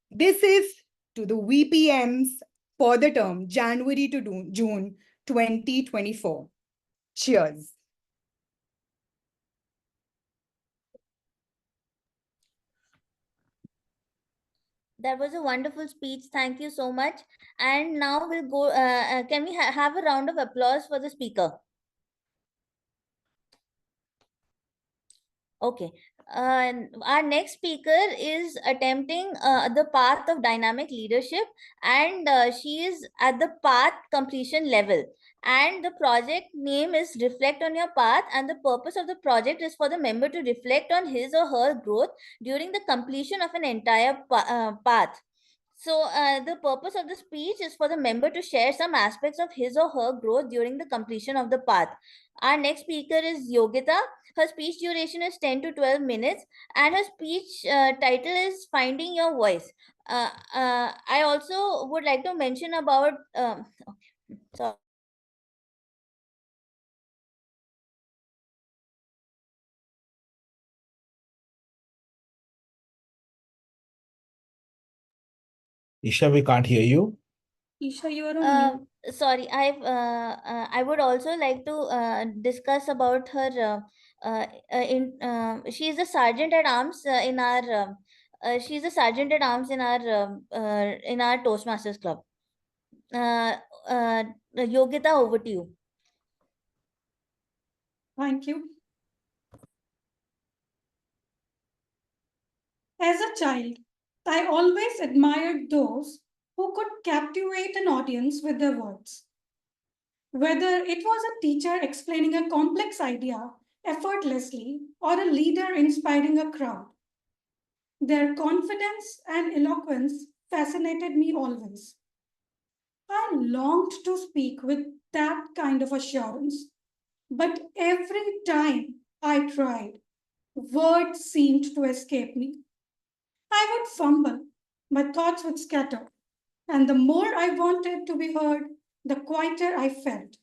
This is to the VPMs for the term January to June 2024. Cheers. That was a wonderful speech. Thank you so much. And now we'll go. Can we have a round of applause for the speaker? Okay. Our next speaker is attempting the path of dynamic leadership, and she is at the path completion level. And the project name is Reflect on Your Path, and the purpose of the project is for the member to reflect on his or her growth during the completion of an entire path. So the purpose of the speech is for the member to share some aspects of his or her growth during the completion of the path. Our next speaker is Yogita. Her speech duration is 10 to 12 minutes, and her speech title is Finding Your Voice. I also would like to mention about sorry. Isha, we can't hear you. Isha, you are on mute. Sorry, I would also like to discuss about her. She is a sergeant at arms in our. She's a sergeant at arms in our Toastmasters club. Yogita, over to you. Thank you. As a child, I always admired those who could captivate an audience with their words. Whether it was a teacher explaining a complex idea effortlessly or a leader inspiring a crowd, their confidence and eloquence fascinated me always. I longed to speak with that kind of assurance, but every time I tried, words seemed to escape me. I would fumble, my thoughts would scatter, and the more I wanted to be heard, the quieter I felt.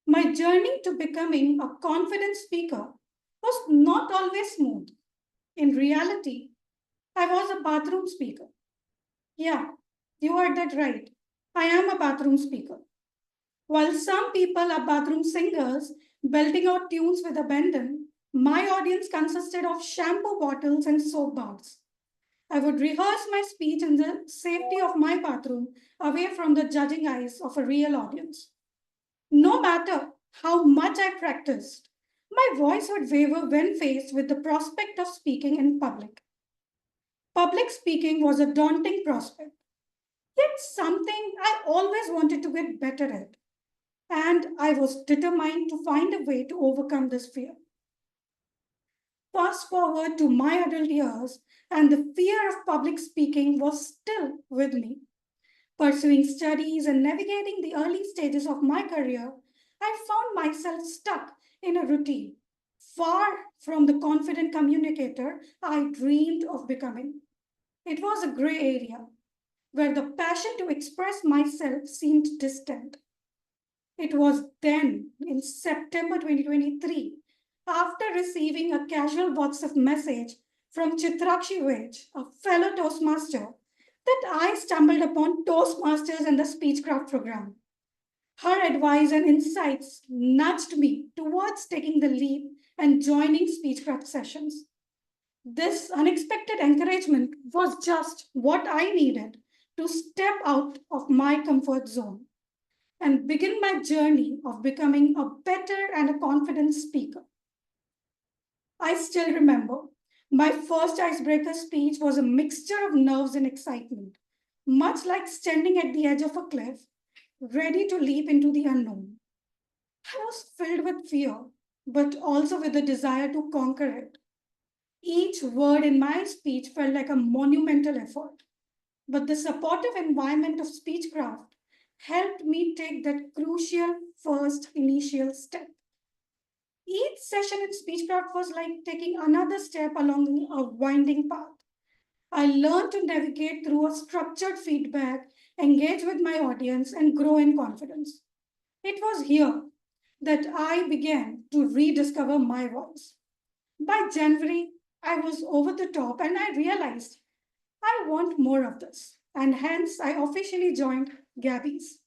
My journey to becoming a confident speaker was not always smooth. In reality, I was a bathroom speaker. Yeah, you heard that right. I am a bathroom speaker. While some people are bathroom singers, belting out tunes with abandon, my audience consisted of shampoo bottles and soap bars. I would rehearse my speech in the safety of my bathroom, away from the judging eyes of a real audience. No matter how much I practiced, my voice would waver when faced with the prospect of speaking in public. Public speaking was a daunting prospect, yet something I always wanted to get better at, and I was determined to find a way to overcome this fear. Fast forward to my adult years, and the fear of public speaking was still with me. Pursuing studies and navigating the early stages of my career, I found myself stuck in a routine, far from the confident communicator I dreamed of becoming. It was a gray area where the passion to express myself seemed distant. It was then, in September 2023, after receiving a casual WhatsApp message from Chitrakshi Vej, a fellow Toastmaster, that I stumbled upon Toastmasters and the Speechcraft program. Her advice and insights nudged me towards taking the leap and joining Speechcraft sessions. This unexpected encouragement was just what I needed to step out of my comfort zone and begin my journey of becoming a better and a confident speaker. I still remember my first icebreaker speech was a mixture of nerves and excitement, much like standing at the edge of a cliff, ready to leap into the unknown. I was filled with fear, but also with the desire to conquer it. Each word in my speech felt like a monumental effort, but the supportive environment of Speechcraft helped me take that crucial first initial step. Each session in Speechcraft was like taking another step along a winding path. I learned to navigate through a structured feedback, engage with my audience, and grow in confidence. It was here that I began to rediscover my voice. By January, I was over the top and I realized I want more of this. And hence, I officially joined Gabbys.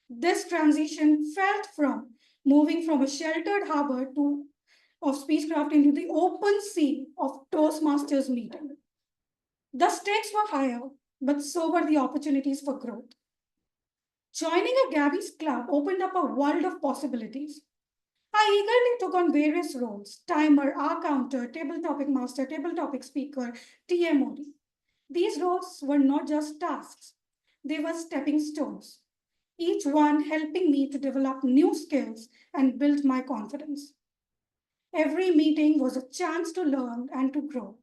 This transition felt from moving from a sheltered harbor of speechcraft into the open sea of Toastmasters meeting. The stakes were higher, but so were the opportunities for growth. Joining a Gabbys club opened up a world of possibilities. I eagerly took on various roles: timer, R counter, table topic master, table topic speaker, TMOD. These roles were not just tasks, they were stepping stones, each one helping me to develop new skills and build my confidence. Every meeting was a chance to learn and to grow,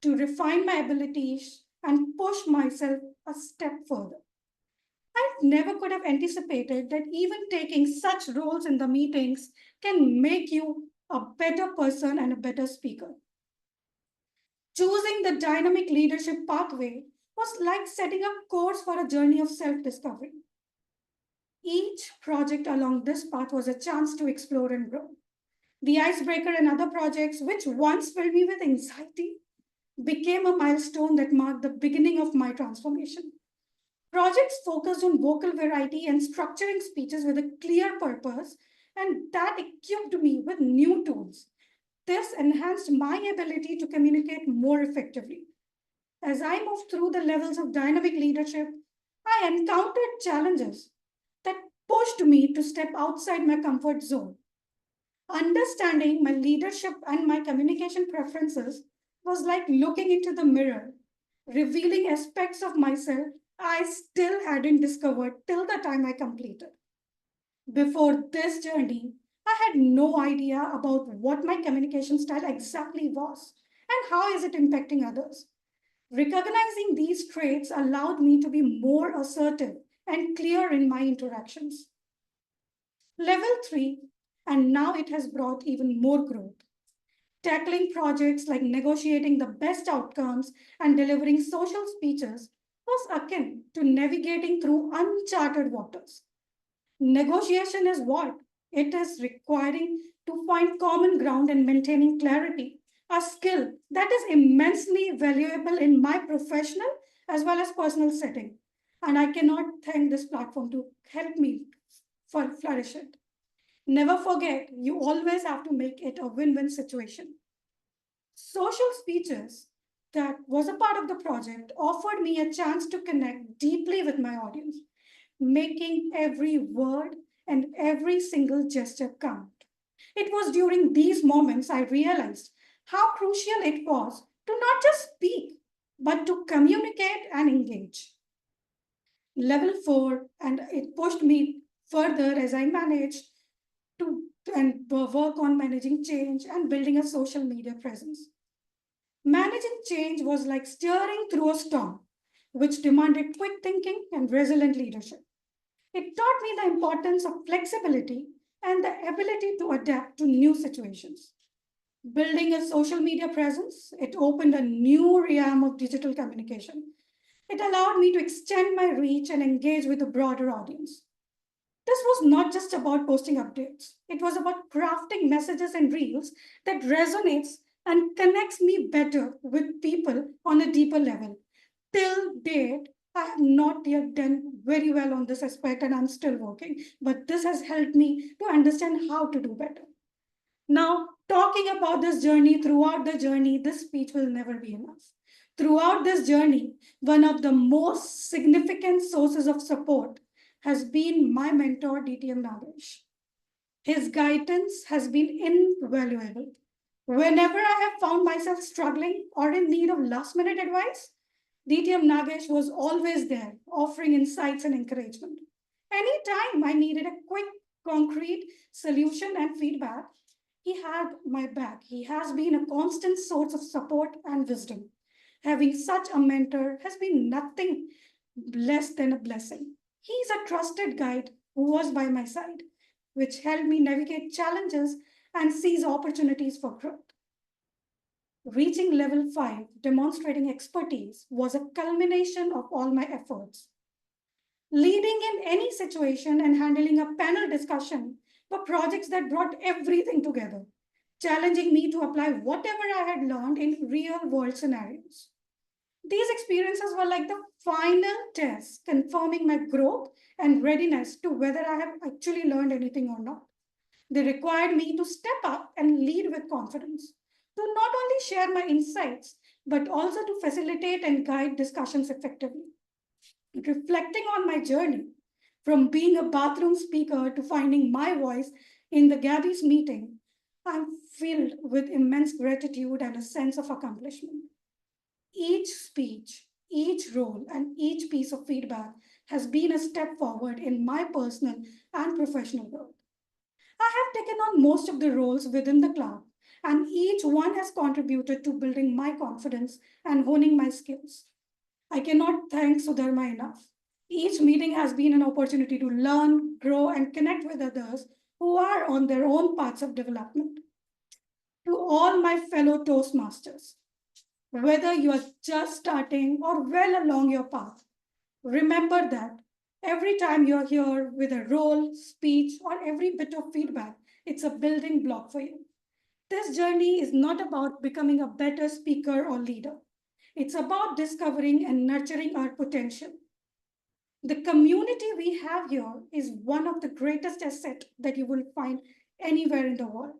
to refine my abilities and push myself a step further. I never could have anticipated that even taking such roles in the meetings can make you a better person and a better speaker. Choosing the dynamic leadership pathway was like setting a course for a journey of self discovery. Each project along this path was a chance to explore and grow. The icebreaker and other projects, which once filled me with anxiety, became a milestone that marked the beginning of my transformation. Projects focused on vocal variety and structuring speeches with a clear purpose, and that equipped me with new tools. This enhanced my ability to communicate more effectively. As I moved through the levels of dynamic leadership, I encountered challenges that pushed me to step outside my comfort zone. Understanding my leadership and my communication preferences was like looking into the mirror, revealing aspects of myself I still hadn't discovered till the time I completed. Before this journey, I had no idea about what my communication style exactly was and how is it impacting others. Recognizing these traits allowed me to be more assertive and clear in my interactions. Level 3, and now it has brought even more growth. Tackling projects like negotiating the best outcomes and delivering social speeches was akin to navigating through uncharted waters. Negotiation is what? It is requiring to find common ground and maintaining clarity, a skill that is immensely valuable in my professional as well as personal setting. And I cannot thank this platform to help me flourish it. Never forget, you always have to make it a win-win situation. Social speeches, that was a part of the project, offered me a chance to connect deeply with my audience, making every word and every single gesture count. It was during these moments I realized how crucial it was to not just speak, but to communicate and engage. Level 4, and it pushed me further as I managed to and work on managing change and building a social media presence. Managing change was like steering through a storm, which demanded quick thinking and resilient leadership. It taught me the importance of flexibility and the ability to adapt to new situations. Building a social media presence, it opened a new realm of digital communication. It allowed me to extend my reach and engage with a broader audience. This was not just about posting updates. It was about crafting messages and reels that resonates and connects me better with people on a deeper level. Till date, I have not yet done very well on this aspect and I'm still working, but this has helped me to understand how to do better. Now, talking about this journey, throughout the journey, this speech will never be enough. Throughout this journey, one of the most significant sources of support has been my mentor, DTM Nagesh. His guidance has been invaluable. Whenever I have found myself struggling or in need of last minute advice, DTM Nagesh was always there, offering insights and encouragement. Anytime I needed a quick, concrete solution and feedback, he had my back. He has been a constant source of support and wisdom. Having such a mentor has been nothing less than a blessing. He's a trusted guide who was by my side, which helped me navigate challenges and seize opportunities for growth. Reaching level 5, demonstrating expertise, was a culmination of all my efforts. Leading in any situation and handling a panel discussion were projects that brought everything together, challenging me to apply whatever I had learned in real world scenarios. These experiences were like the final test, confirming my growth and readiness to whether I have actually learned anything or not. They required me to step up and lead with confidence, to not only share my insights, but also to facilitate and guide discussions effectively. Reflecting on my journey, from being a bathroom speaker to finding my voice in the Gabbys meeting, I'm filled with immense gratitude and a sense of accomplishment. Each speech, each role, and each piece of feedback has been a step forward in my personal and professional growth. I have taken on most of the roles within the club, and each one has contributed to building my confidence and honing my skills. I cannot thank Sudharma enough. Each meeting has been an opportunity to learn, grow, and connect with others who are on their own paths of development. To all my fellow Toastmasters, whether you are just starting or well along your path, remember that every time you're here with a role, speech, or every bit of feedback, it's a building block for you. This journey is not about becoming a better speaker or leader. It's about discovering and nurturing our potential. The community we have here is one of the greatest assets that you will find anywhere in the world.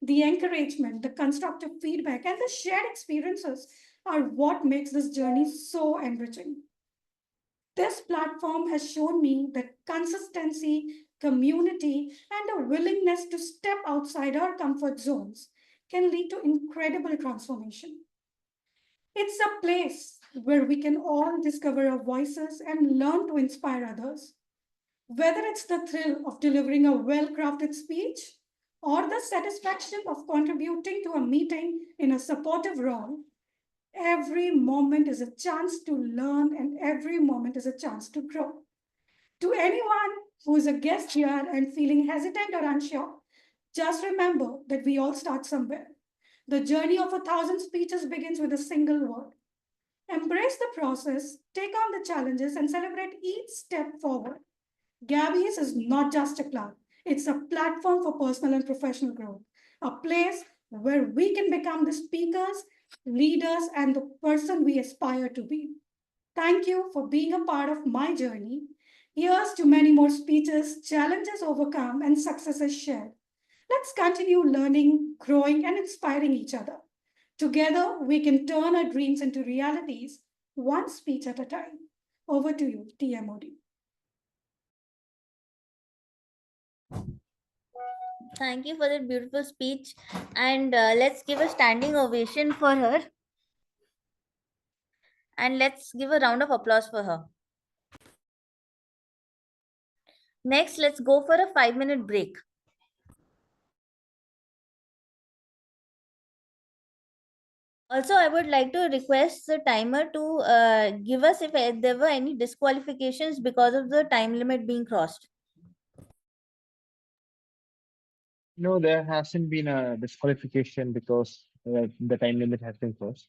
The encouragement, the constructive feedback, and the shared experiences are what makes this journey so enriching. This platform has shown me that consistency, community, and a willingness to step outside our comfort zones can lead to incredible transformation. It's a place where we can all discover our voices and learn to inspire others. Whether it's the thrill of delivering a well crafted speech or the satisfaction of contributing to a meeting in a supportive role, every moment is a chance to learn and every moment is a chance to grow. To anyone who is a guest here and feeling hesitant or unsure, just remember that we all start somewhere. The journey of 1,000 speeches begins with a single word. Embrace the process, take on the challenges, and celebrate each step forward. Gabbys is not just a club, it's a platform for personal and professional growth, a place where we can become the speakers, leaders, and the person we aspire to be. Thank you for being a part of my journey. Here's to many more speeches, challenges overcome, and successes shared. Let's continue learning, growing, and inspiring each other. Together, we can turn our dreams into realities, one speech at a time. Over to you, TMOD. Thank you for that beautiful speech. And let's give a standing ovation for her. And let's give a round of applause for her. Next, let's go for a 5-minute break. Also, I would like to request the timer to give us if there were any disqualifications because of the time limit being crossed. No, there hasn't been a disqualification because the time limit has been crossed.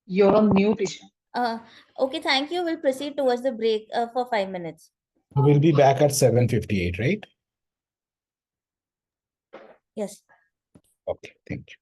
You're on mute, Isha. Okay, thank you. We'll proceed towards the break for 5 minutes. We'll be back at 7:58, right? Yes. Okay, thank you.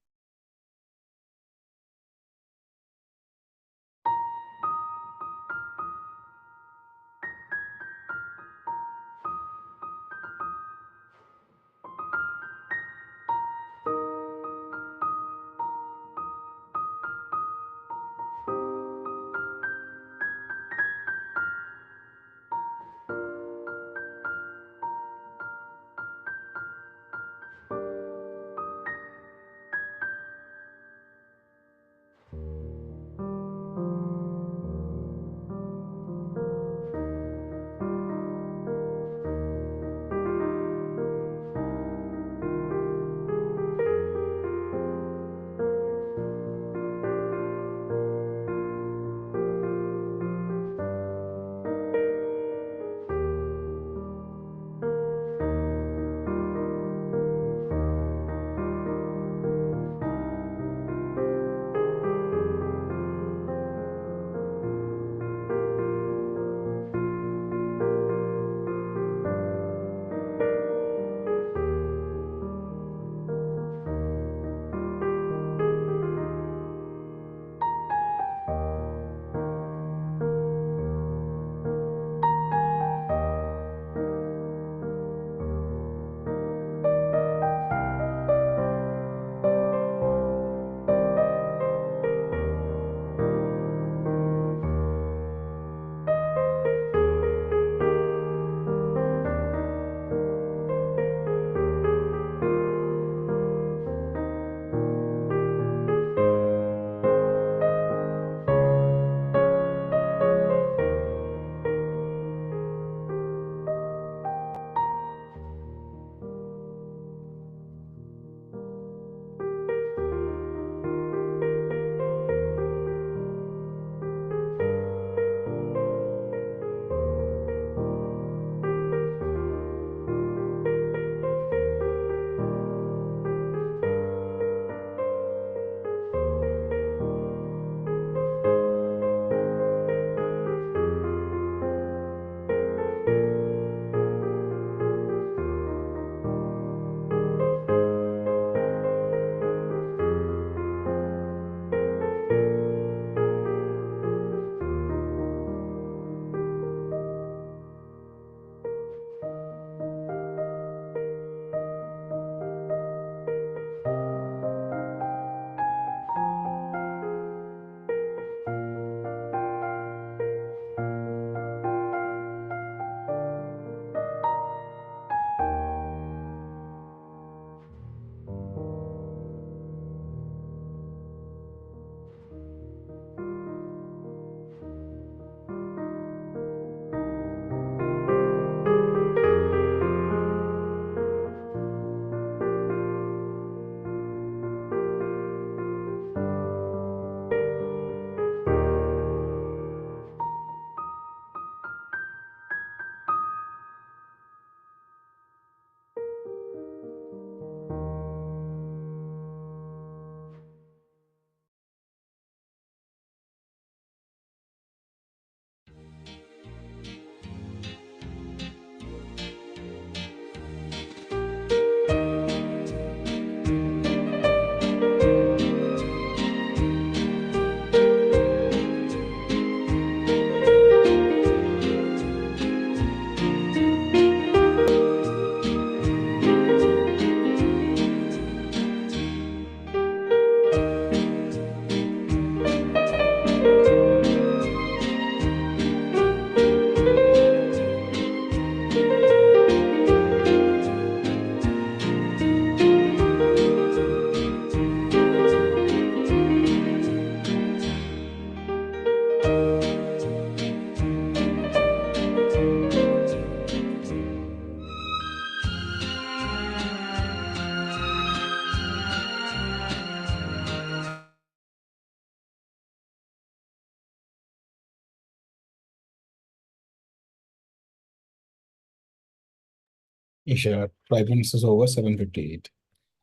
Isha, 5 minutes is over, 7:58.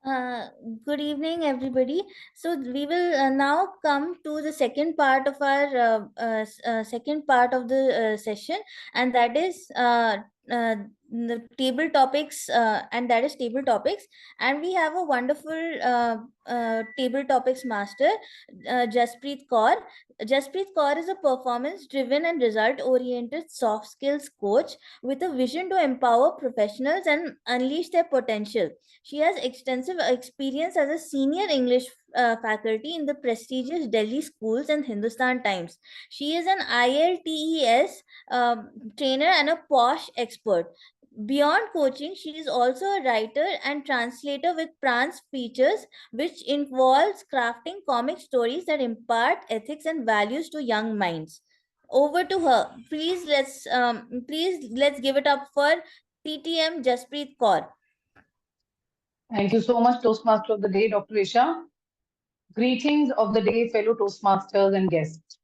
Uh, Good evening, everybody. So we will now come to the second part of our second part of the session, and that is the table topics, and that is table topics. And we have a wonderful table topics master, Jasprit Kaur. Jasprit Kaur is a performance-driven and result-oriented soft skills coach with a vision to empower professionals and unleash their potential. She has extensive experience as a senior English faculty in the prestigious Delhi schools and Hindustan Times. She is an IELTS trainer and a posh expert. Beyond coaching, she is also a writer and translator with Pran's Features, which involves crafting comic stories that impart ethics and values to young minds. Over to her. Please let's give it up for TTM Jasprit Kaur. Thank you so much, Toastmaster of the Day, Dr. Isha. Greetings of the day, fellow Toastmasters and guests.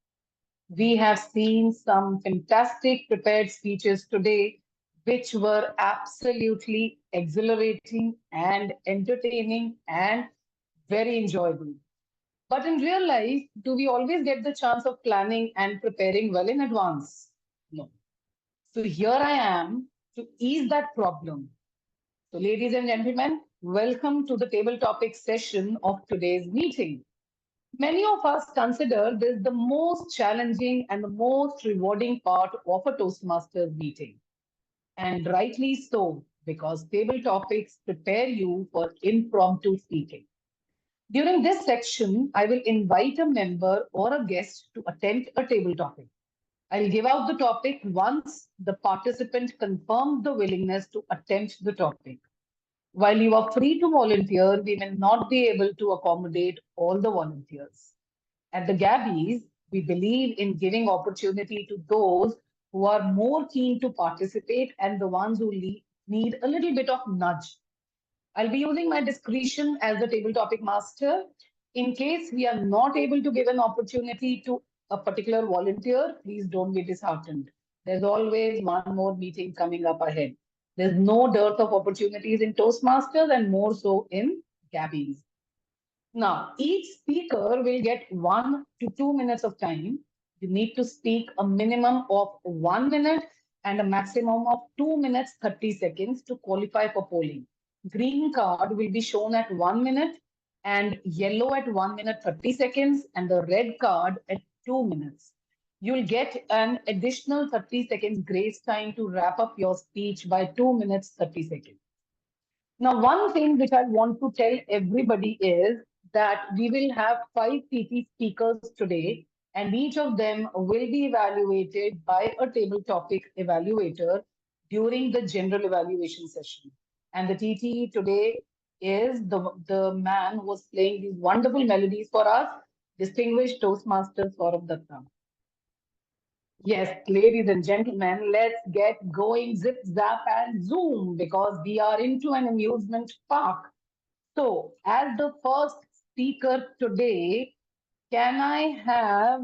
We have seen some fantastic prepared speeches today, which were absolutely exhilarating and entertaining and very enjoyable. But in real life, do we always get the chance of planning and preparing well in advance? No. So here I am to ease that problem. So, ladies and gentlemen, welcome to the table topic session of today's meeting. Many of us consider this the most challenging and the most rewarding part of a Toastmasters meeting. And rightly so, because table topics prepare you for impromptu speaking. During this section, I will invite a member or a guest to attend a table topic. I'll give out the topic once the participant confirms the willingness to attempt the topic. While you are free to volunteer, we may not be able to accommodate all the volunteers. At the Gabbys, we believe in giving opportunity to those who are more keen to participate and the ones who need a little bit of nudge. I'll be using my discretion as the table topic master. In case we are not able to give an opportunity to a particular volunteer, please don't be disheartened. There's always one more meeting coming up ahead. There's no dearth of opportunities in Toastmasters and more so in Gabbys. Now, each speaker will get 1 to 2 minutes of time. You need to speak a minimum of 1 minute and a maximum of 2 minutes 30 seconds to qualify for polling. Green card will be shown at 1 minute and yellow at 1 minute 30 seconds and the red card at 2 minutes. You'll get an additional 30 seconds grace time to wrap up your speech by 2 minutes 30 seconds. Now, one thing which I want to tell everybody is that we will have 5 TT speakers today, and each of them will be evaluated by a table topic evaluator during the general evaluation session. And the TT today is the man who was playing these wonderful melodies for us, distinguished Toastmaster Saurabh Datta. Yes, ladies and gentlemen, let's get going, zip, zap, and zoom, because we are into an amusement park. So, as the first speaker today, can I have,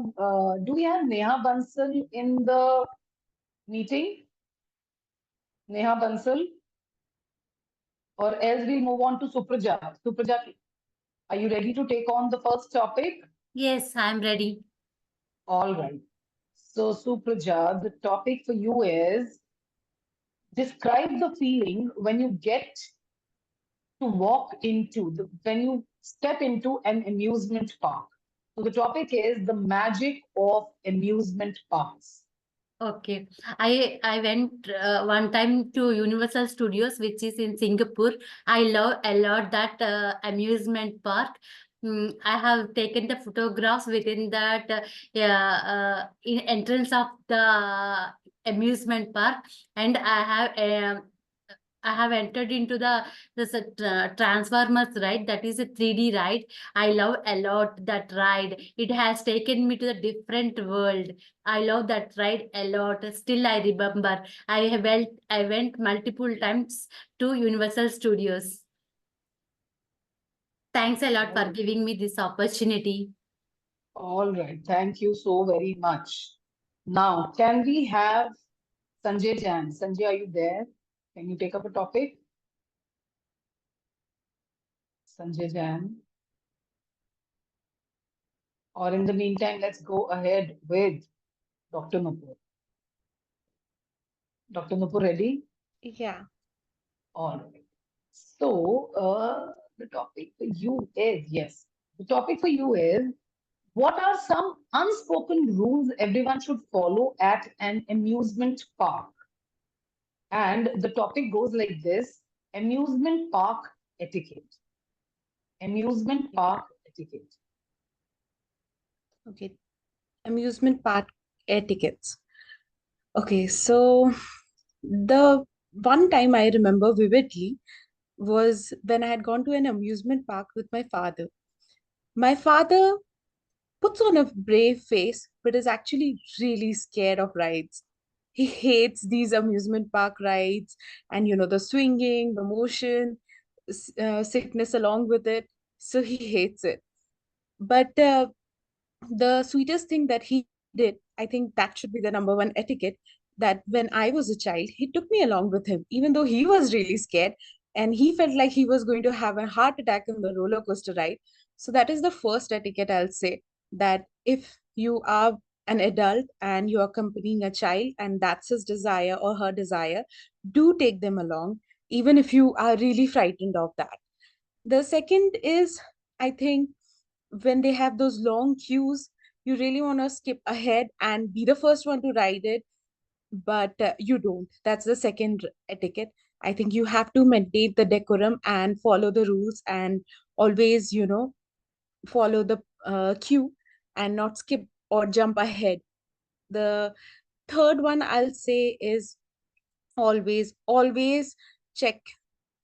do we have Neha Bansal in the meeting? Neha Bansal? Or else we'll move on to Supraja. Supraja, are you ready to take on the first topic? Yes, I'm ready. All right. So, Supraja, the topic for you is describe the feeling when you get to walk into, when you step into an amusement park. So, the topic is the magic of amusement parks. Okay, I went one time to Universal Studios, which is in Singapore. I love a lot that amusement park. I have taken the photographs within that in entrance of the amusement park, and I have entered into this Transformers ride. That is a 3D ride. I love a lot that ride. It has taken me to a different world. I love that ride a lot. Still, I remember. I went multiple times to Universal Studios. Thanks a lot for giving me this opportunity. All right. Thank you so very much. Now, can we have Sanjay Jan? Sanjay, are you there? Can you take up a topic? Sanjay Jan. Or in the meantime, let's go ahead with Dr. Nupur. Dr. Nupur, ready? Yeah. All right. So, the topic for you is, yes, the topic for you is, what are some unspoken rules everyone should follow at an amusement park? And the topic goes like this: amusement park etiquette. Amusement park etiquette. Okay. Amusement park etiquettes. Okay, so the one time I remember vividly was when I had gone to an amusement park with my father. My father puts on a brave face, but is actually really scared of rides. He hates these amusement park rides and, the swinging, the motion, sickness along with it. So he hates it. But the sweetest thing that he did, I think that should be the number one etiquette, that when I was a child, he took me along with him, even though he was really scared and he felt like he was going to have a heart attack in the roller coaster ride. So that is the first etiquette I'll say, that if you are an adult and you are accompanying a child and that's his desire or her desire, do take them along, even if you are really frightened of that. The second is, I think, when they have those long queues, you really want to skip ahead and be the first one to ride it, but you don't. That's the second etiquette. I think you have to maintain the decorum and follow the rules and always, follow the queue and not skip or jump ahead. The third one I'll say is always check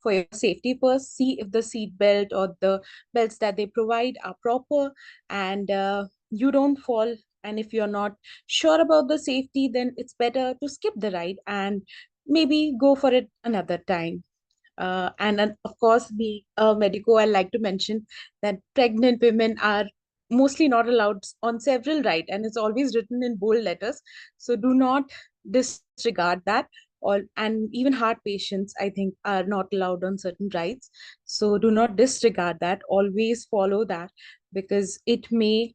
for your safety first. See if the seat belt or the belts that they provide are proper and you don't fall. And if you're not sure about the safety, then it's better to skip the ride and maybe go for it another time. And of course, being a medico, I like to mention that pregnant women are mostly not allowed on several rides, and it's always written in bold letters. So do not disregard that. And even heart patients, I think, are not allowed on certain rides. So do not disregard that. Always follow that, because it may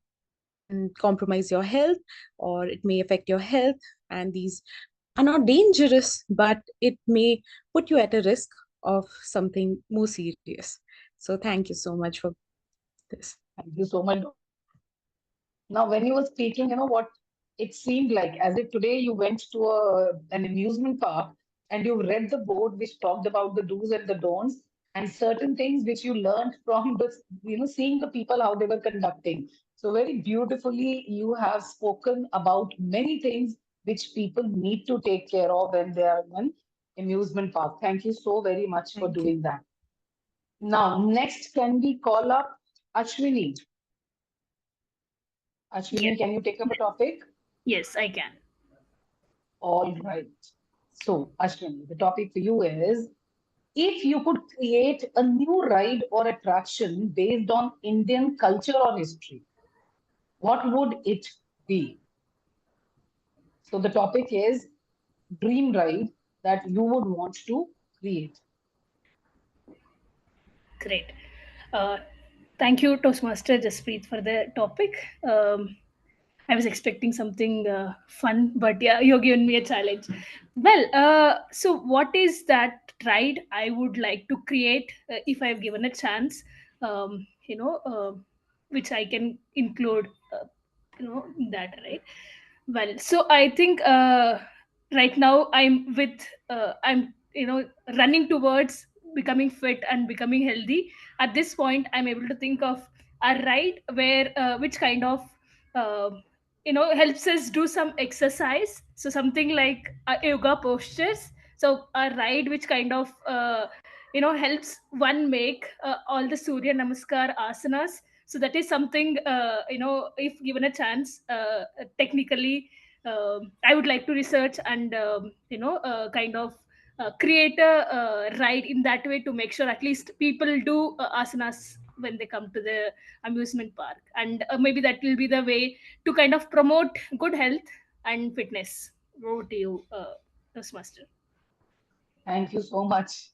compromise your health or it may affect your health. And these are not dangerous, but it may put you at a risk of something more serious. So thank you so much for this. Thank you so much. Now, when you were speaking, what it seemed like, as if today you went to an amusement park and you read the board which talked about the do's and the don'ts and certain things which you learned from the, seeing the people how they were conducting. So very beautifully, you have spoken about many things which people need to take care of when they are in amusement park. Thank you so very much for doing that. Now, next, can we call up Ashwini? Ashwini, Yes. can you take up a topic? Yes, I can. All right. So, Ashwini, the topic for you is, if you could create a new ride or attraction based on Indian culture or history, what would it be? So, the topic is dream ride that you would want to create. Great. Uh, Thank you, Toastmaster Jaspreet, for the topic. I was expecting something fun, but yeah, you're giving me a challenge. Well, so what is that ride I would like to create if I've given a chance? Which I can include, that, right? Well, so I think right now I'm running towards becoming fit and becoming healthy. At this point, I'm able to think of a ride where which kind of uh, helps us do some exercise. So something like yoga postures. So a ride which kind of helps one make all the Surya Namaskar asanas. So that is something if given a chance, technically, I would like to research and kind of create a ride in that way to make sure at least people do asanas when they come to the amusement park, and maybe that will be the way to kind of promote good health and fitness. Over to you, Toastmaster. Thank you so much,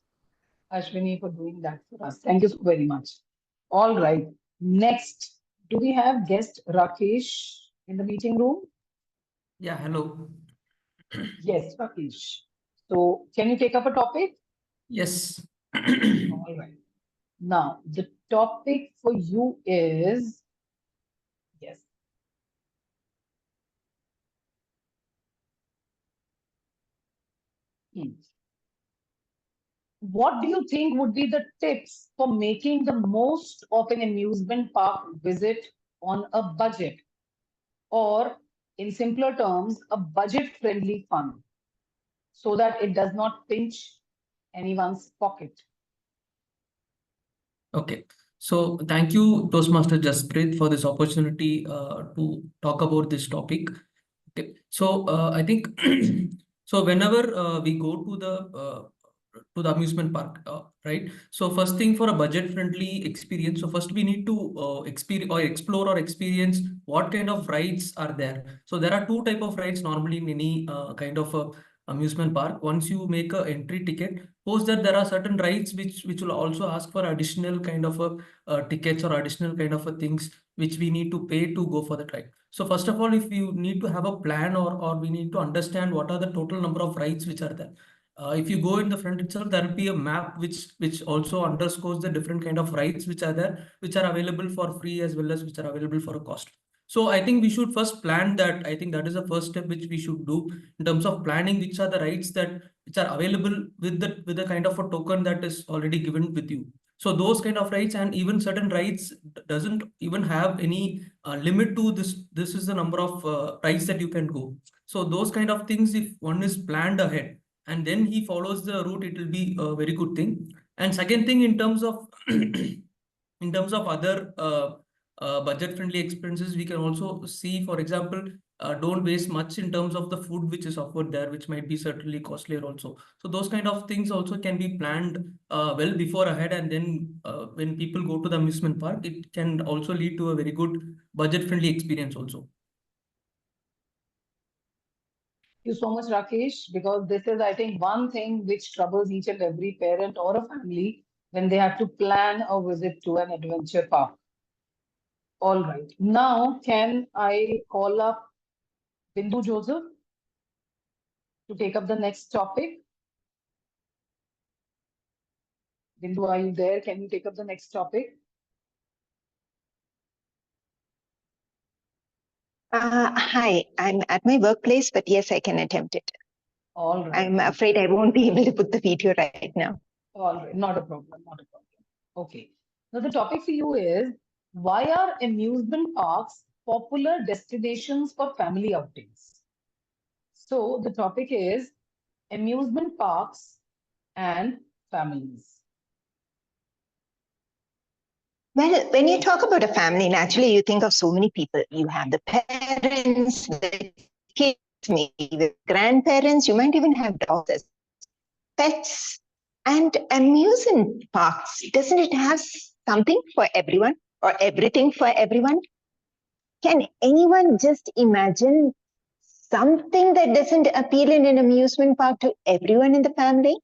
Ashwini, for doing that for us. Thank you so very much. All right. Next, do we have guest Rakesh in the meeting room? Yeah, hello. Yes, Rakesh. So can you take up a topic? Yes. All right. Now, the topic for you is, yes. What do you think would be the tips for making the most of an amusement park visit on a budget? Or in simpler terms, a budget-friendly fun so that it does not pinch anyone's pocket? Okay. So thank you, Toastmaster Jasprit, for this opportunity to talk about this topic. Okay. So I think so whenever we go to the amusement park, right? So first thing, for a budget-friendly experience, so first we need to experience or explore or experience what kind of rides are there. So there are two type of rides normally in any kind of a amusement park. Once you make a entry ticket, post that there are certain rides which will also ask for additional kind of a tickets or additional kind of a things which we need to pay to go for the ride. So first of all, if you need to have a plan or we need to understand what are the total number of rides which are there. If you go in the front itself, there will be a map which also underscores the different kind of rides which are there, which are available for free as well as which are available for a cost. So I think we should first plan that. I think that is the first step which we should do in terms of planning which are the rides that which are available with the kind of a token that is already given with you. So those kind of rides, and even certain rides doesn't even have any limit to this. This is the number of rides that you can go. So those kind of things, if one is planned ahead and then he follows the route, it will be a very good thing. And second thing, in terms of in terms of other budget friendly expenses, we can also see, for example, don't waste much in terms of the food which is offered there, which might be certainly costlier also. So those kind of things also can be planned well before ahead, and then when people go to the amusement park, it can also lead to a very good budget friendly experience also. Thank you so much, Rakesh, because this is, I think, one thing which troubles each and every parent or a family when they have to plan a visit to an adventure park. All right. Now, can I call up Bindu Joseph to take up the next topic? Bindu, are you there? Can you take up the next topic? Hi, I'm at my workplace, but yes, I can attempt it. All right. I'm afraid I won't be able to put the video right now. All right, not a problem, not a problem. Okay. Now the topic for you is, why are amusement parks popular destinations for family outings? So the topic is amusement parks and families. Well, when you talk about a family, naturally you think of so many people. You have the parents, the kids, maybe the grandparents, you might even have dogs, pets, and amusement parks. Doesn't it have something for everyone or everything for everyone? Can anyone just imagine something that doesn't appeal in an amusement park to everyone in the family?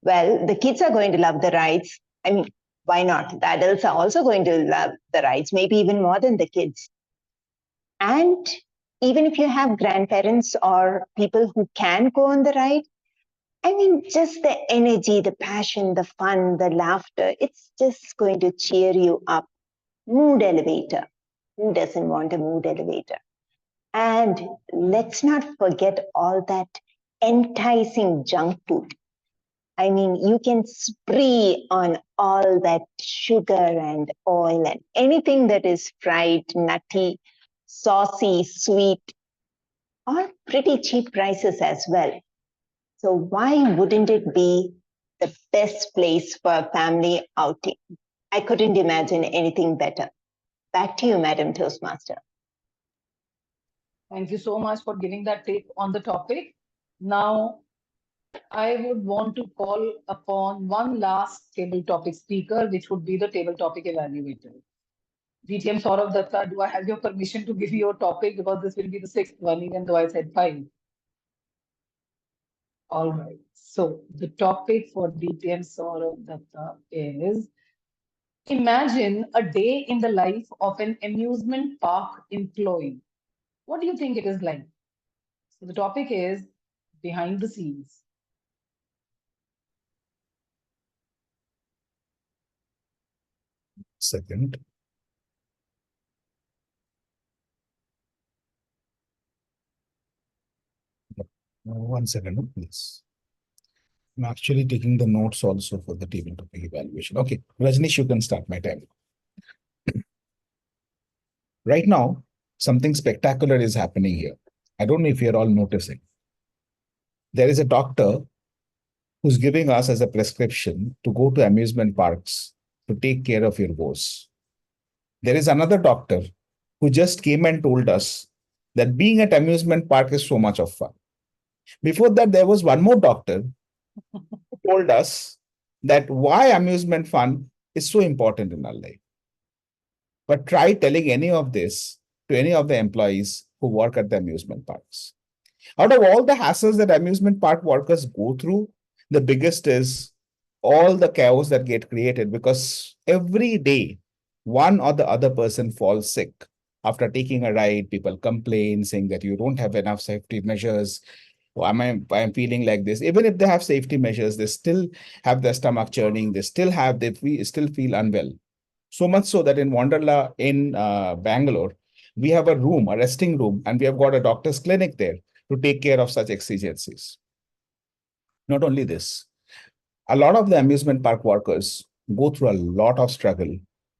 Well, the kids are going to love the rides. I mean, why not? The adults are also going to love the rides, maybe even more than the kids. And even if you have grandparents or people who can go on the ride, I mean, just the energy, the passion, the fun, the laughter, it's just going to cheer you up. Mood elevator. Who doesn't want a mood elevator? And let's not forget all that enticing junk food. I mean, you can spree on all that sugar and oil and anything that is fried, nutty, saucy, sweet, or pretty cheap prices as well. So why wouldn't it be the best place for a family outing? I couldn't imagine anything better. Back to you, Madam Toastmaster. Thank you so much for giving that take on the topic. Now, I would want to call upon one last table topic speaker, which would be the table topic evaluator. DTM Saurav Datta, do I have your permission to give you a topic, because this will be the sixth one, even though I said 5. All right. So the topic for DTM Saurav Datta is Imagine a day in the life of an amusement park employee. What do you think it is like? So the topic is behind the scenes. Second. One second, please. I'm actually taking the notes also for the table topic evaluation. Okay, Rajnesh, you can start my time. Right now, something spectacular is happening here. I don't know if you're all noticing. There is a doctor who's giving us as a prescription to go to amusement parks to take care of your woes. There is another doctor who just came and told us that being at amusement park is so much of fun. Before that, there was one more doctor who told us that why amusement fun is so important in our life. But try telling any of this to any of the employees who work at the amusement parks. Out of all the hassles that amusement park workers go through, the biggest is all the chaos that get created because every day one or the other person falls sick. After taking a ride, people complain saying that you don't have enough safety measures. I'm feeling like this. Even if they have safety measures, they still have their stomach churning. They still feel unwell. So much so that in Wonderla in Bangalore, we have a room, a resting room, and we have got a doctor's clinic there to take care of such exigencies. Not only this, a lot of the amusement park workers go through a lot of struggle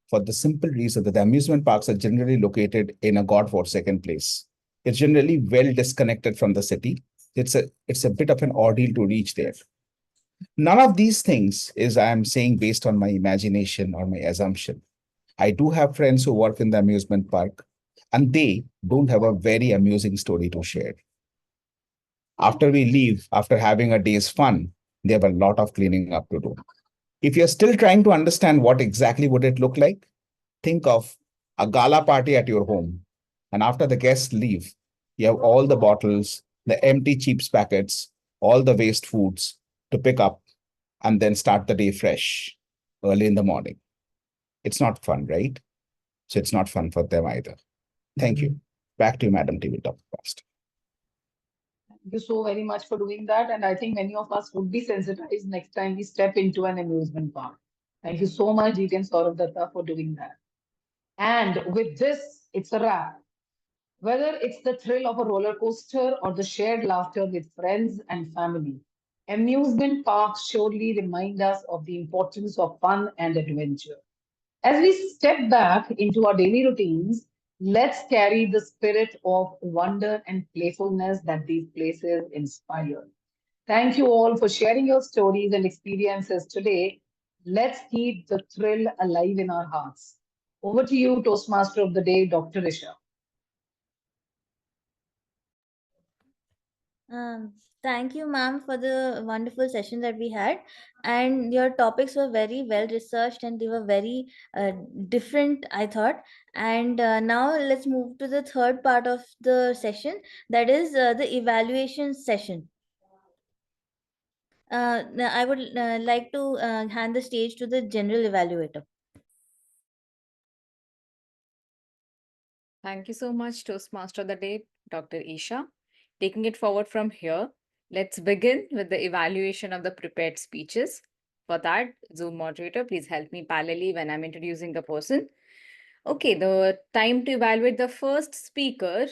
for the simple reason that the amusement parks are generally located in a godforsaken place. It's generally well disconnected from the city. It's a bit of an ordeal to reach there. None of these things is I am saying based on my imagination or my assumption. I do have friends who work in the amusement park, and they don't have a very amusing story to share. After we leave, after having a day's fun, they have a lot of cleaning up to do. If you're still trying to understand what exactly would it look like, think of a gala party at your home. And after the guests leave, you have all the bottles, the empty chips packets, all the waste foods to pick up and then start the day fresh early in the morning. It's not fun, right? So it's not fun for them either. Thank you. Back to you, Madam TV Top Fast. Thank you so very much for doing that. And I think many of us would be sensitized next time we step into an amusement park. Thank you so much, Jiten Saurav Datta, for doing that. And with this, it's a wrap. Whether it's the thrill of a roller coaster or the shared laughter with friends and family, amusement parks surely remind us of the importance of fun and adventure. As we step back into our daily routines, let's carry the spirit of wonder and playfulness that these places inspire. Thank you all for sharing your stories and experiences today. Let's keep the thrill alive in our hearts. Over to you, Toastmaster of the Day, Dr. Isha. Thank you, ma'am, for the wonderful session that we had. And your topics were very well researched and they were very different, I thought. And now let's move to the third part of the session, that is the evaluation session. I would like to hand the stage to the general evaluator. Thank you so much, Toastmaster of the Day, Dr. Isha. Taking it forward from here, let's begin with the evaluation of the prepared speeches. For that, Zoom moderator, please help me parallelly when I'm introducing the person. Okay, the time to evaluate the first speaker,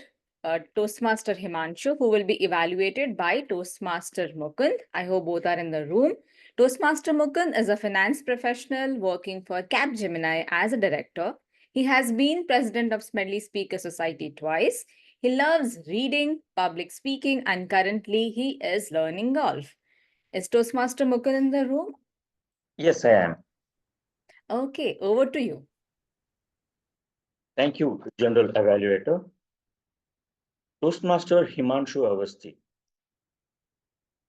Toastmaster Himanshu, who will be evaluated by Toastmaster Mukund. I hope both are in the room. Toastmaster Mukund is a finance professional working for Capgemini as a director. He has been president of Smedley Speaker Society twice. He loves reading, public speaking, and currently he is learning golf. Is Toastmaster Mukund in the room? Yes, I am. Okay, over to you. Thank you, General Evaluator. Toastmaster Himanshu Avasthi.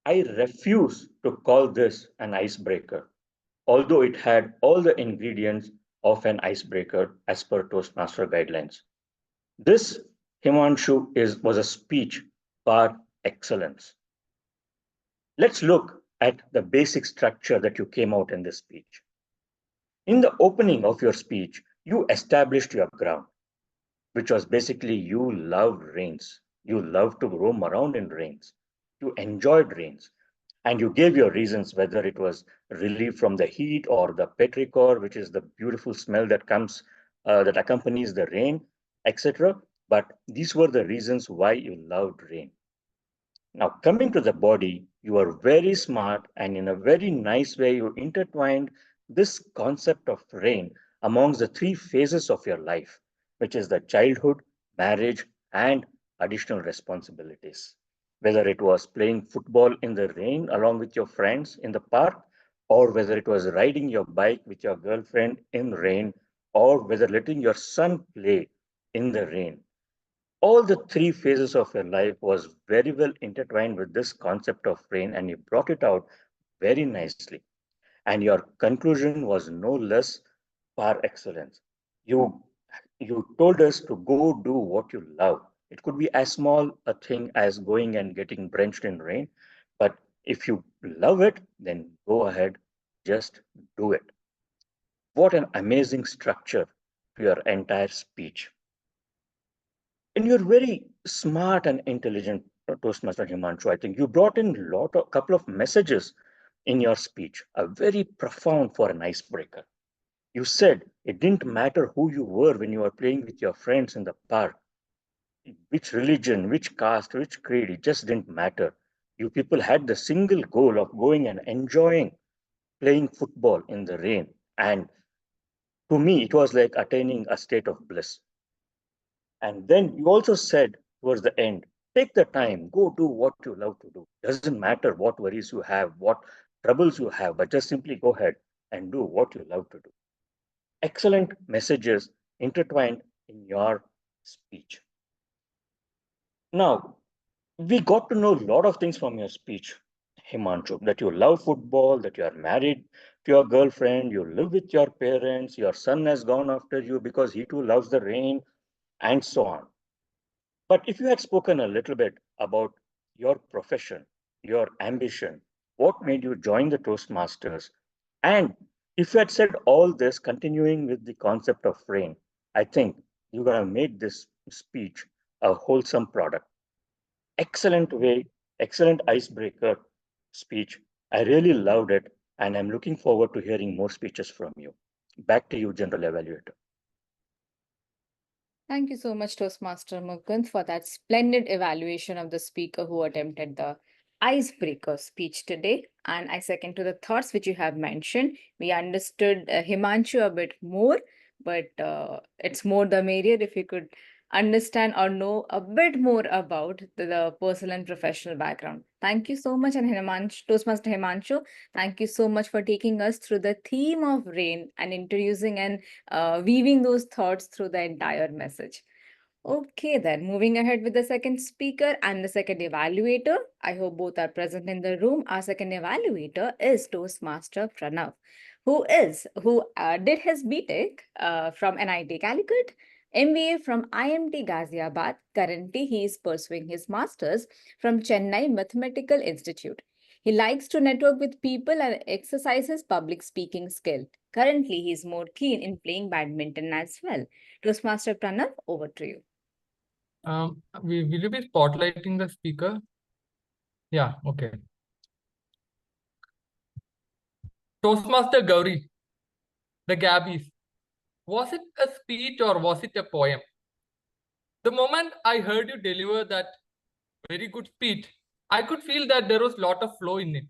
I refuse to call this an icebreaker, although it had all the ingredients of an icebreaker as per Toastmaster guidelines. This Himanshu was a speech par excellence. Let's look at the basic structure that you came out in this speech. In the opening of your speech, you established your ground, which was basically you loved rains. You loved to roam around in rains. You enjoyed rains. And you gave your reasons, whether it was relief from the heat or the petrichor, which is the beautiful smell that comes, that accompanies the rain, etc. But these were the reasons why you loved rain. Now, coming to the body, you are very smart, and in a very nice way, you intertwined this concept of rain amongst the three phases of your life, which is the childhood, marriage, and additional responsibilities. Whether it was playing football in the rain along with your friends in the park, or whether it was riding your bike with your girlfriend in rain, or whether letting your son play in the rain. All the three phases of your life was very well intertwined with this concept of rain, and you brought it out very nicely. And your conclusion was no less par excellence. You told us to go do what you love. It could be as small a thing as going and getting drenched in rain, but if you love it, then go ahead, just do it. What an amazing structure to your entire speech. And you're very smart and intelligent, Toastmaster Himanshu. I think you brought in a couple of messages in your speech, a very profound for an icebreaker. You said it didn't matter who you were when you were playing with your friends in the park, which religion, which caste, which creed, it just didn't matter. You people had the single goal of going and enjoying playing football in the rain. And to me, it was like attaining a state of bliss. And then you also said towards the end, take the time, go do what you love to do. Doesn't matter what worries you have, what troubles you have, but just simply go ahead and do what you love to do. Excellent messages intertwined in your speech. Now, we got to know a lot of things from your speech, Himanshu, that you love football, that you are married to your girlfriend, you live with your parents, your son has gone after you because he too loves the rain, and so on. But if you had spoken a little bit about your profession, your ambition, what made you join the Toastmasters, and if you had said all this continuing with the concept of rain, I think you're going to make this speech a wholesome product. Excellent way, excellent icebreaker speech. I really loved it, and I'm looking forward to hearing more speeches from you. Back to you, General Evaluator. Thank you so much, Toastmaster Mukund, for that splendid evaluation of the speaker who attempted the icebreaker speech today. And I second to the thoughts which you have mentioned. We understood Himanshu a bit more, but it's more the merrier if you could understand or know a bit more about the personal and professional background. Thank you so much, and Himanshu, Toastmaster Himanshu, thank you so much for taking us through the theme of rain and introducing and weaving those thoughts through the entire message. Okay, then moving ahead with the second speaker and the second evaluator. I hope both are present in the room. Our second evaluator is Toastmaster Pranav, who did his BTech from NIT Calicut, MBA from IMT Ghaziabad. Currently, he is pursuing his master's from Chennai Mathematical Institute. He likes to network with people and exercise his public speaking skill. Currently, he is more keen in playing badminton as well. Toastmaster Pranav, over to you. Will you be spotlighting the speaker? Yeah, okay. Toastmaster Gauri, the Gabbys. Was it a speech or was it a poem? The moment I heard you deliver that very good speech, I could feel that there was a lot of flow in it.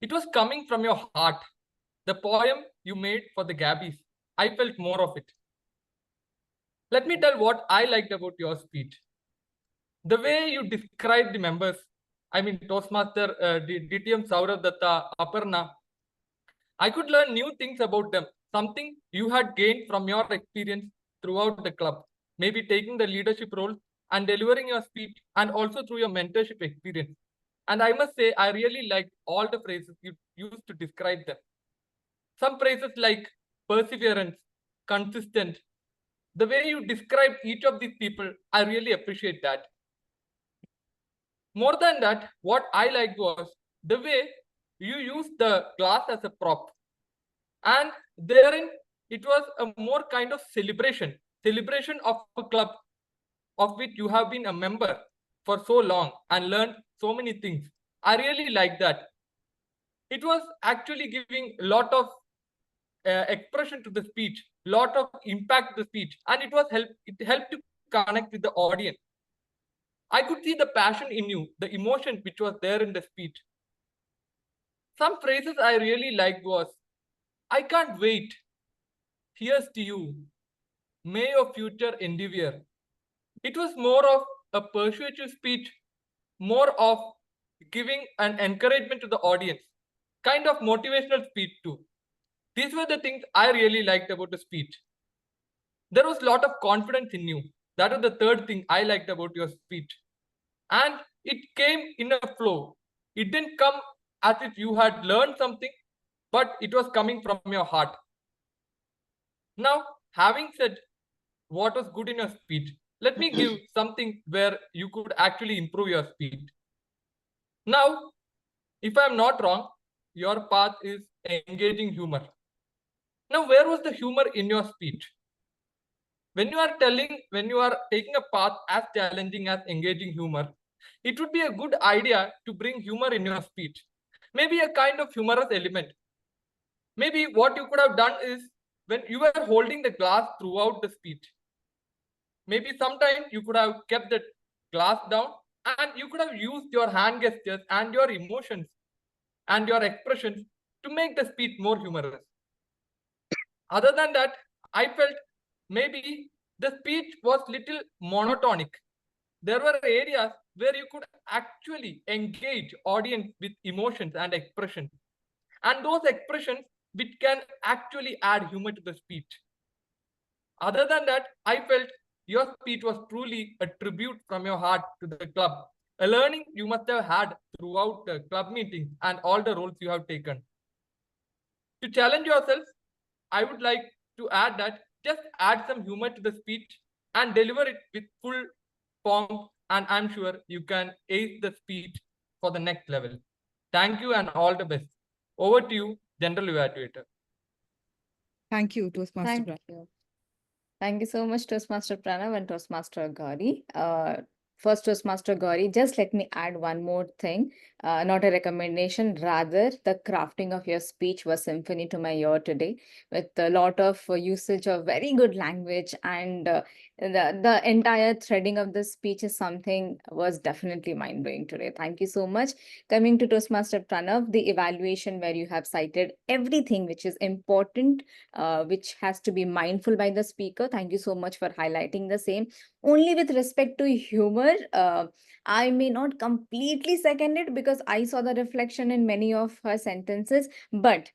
It was coming from your heart. The poem you made for the Gabbys, I felt more of it. Let me tell what I liked about your speech. The way you described the members, I mean Toastmaster DTM Saurav Datta, Aparna, I could learn new things about them, something you had gained from your experience throughout the club, maybe taking the leadership role and delivering your speech, and also through your mentorship experience. And I must say, I really liked all the phrases you used to describe them. Some phrases like perseverance, consistent. The way you describe each of these people, I really appreciate that. More than that, what I liked was the way you used the glass as a prop. And therein, it was a more kind of celebration of a club of which you have been a member for so long and learned so many things. I really like that. It was actually giving a lot of expression to the speech, lot of impact to the speech, and it helped to connect with the audience. I could see the passion in you, the emotion which was there in the speech. Some phrases I really liked was, "I can't wait. Here's to you. May your future endure." It was more of a persuasive speech, more of giving an encouragement to the audience, kind of motivational speech too. These were the things I really liked about the speech. There was a lot of confidence in you. That was the third thing I liked about your speech. And it came in a flow. It didn't come as if you had learned something, but it was coming from your heart. Now, having said what was good in your speech, let me give something where you could actually improve your speech. Now, if I'm not wrong, your path is engaging humor. Now, where was the humor in your speech? When you are taking a path as challenging as engaging humor, it would be a good idea to bring humor in your speech. Maybe a kind of humorous element. Maybe what you could have done is, when you were holding the glass throughout the speech, maybe sometime you could have kept the glass down and you could have used your hand gestures and your emotions and your expressions to make the speech more humorous. Other than that, I felt maybe the speech was little monotonic. There were areas where you could actually engage audience with emotions and expressions, and those expressions which can actually add humor to the speech. Other than that, I felt your speech was truly a tribute from your heart to the club, a learning you must have had throughout the club meetings and all the roles you have taken. To challenge yourself, I would like to add that just add some humor to the speech and deliver it with full pomp, and I'm sure you can ace the speech for the next level. Thank you and all the best. Over to you, General Evaluator. Thank you, Toastmaster. Thank you. Thank you so much, Toastmaster Pranav and Toastmaster Gauri. First, Toastmaster Gauri, just let me add one more thing. Not a recommendation, rather the crafting of your speech was symphony to my ear today, with a lot of usage of very good language, and the entire threading of the speech is something was definitely mind-blowing today. Thank you so much. Coming to Toastmaster Pranav, the evaluation where you have cited everything which is important, which has to be mindful by the speaker. Thank you so much for highlighting the same. Only with respect to humor, I may not completely second it because I saw the reflection in many of her sentences, but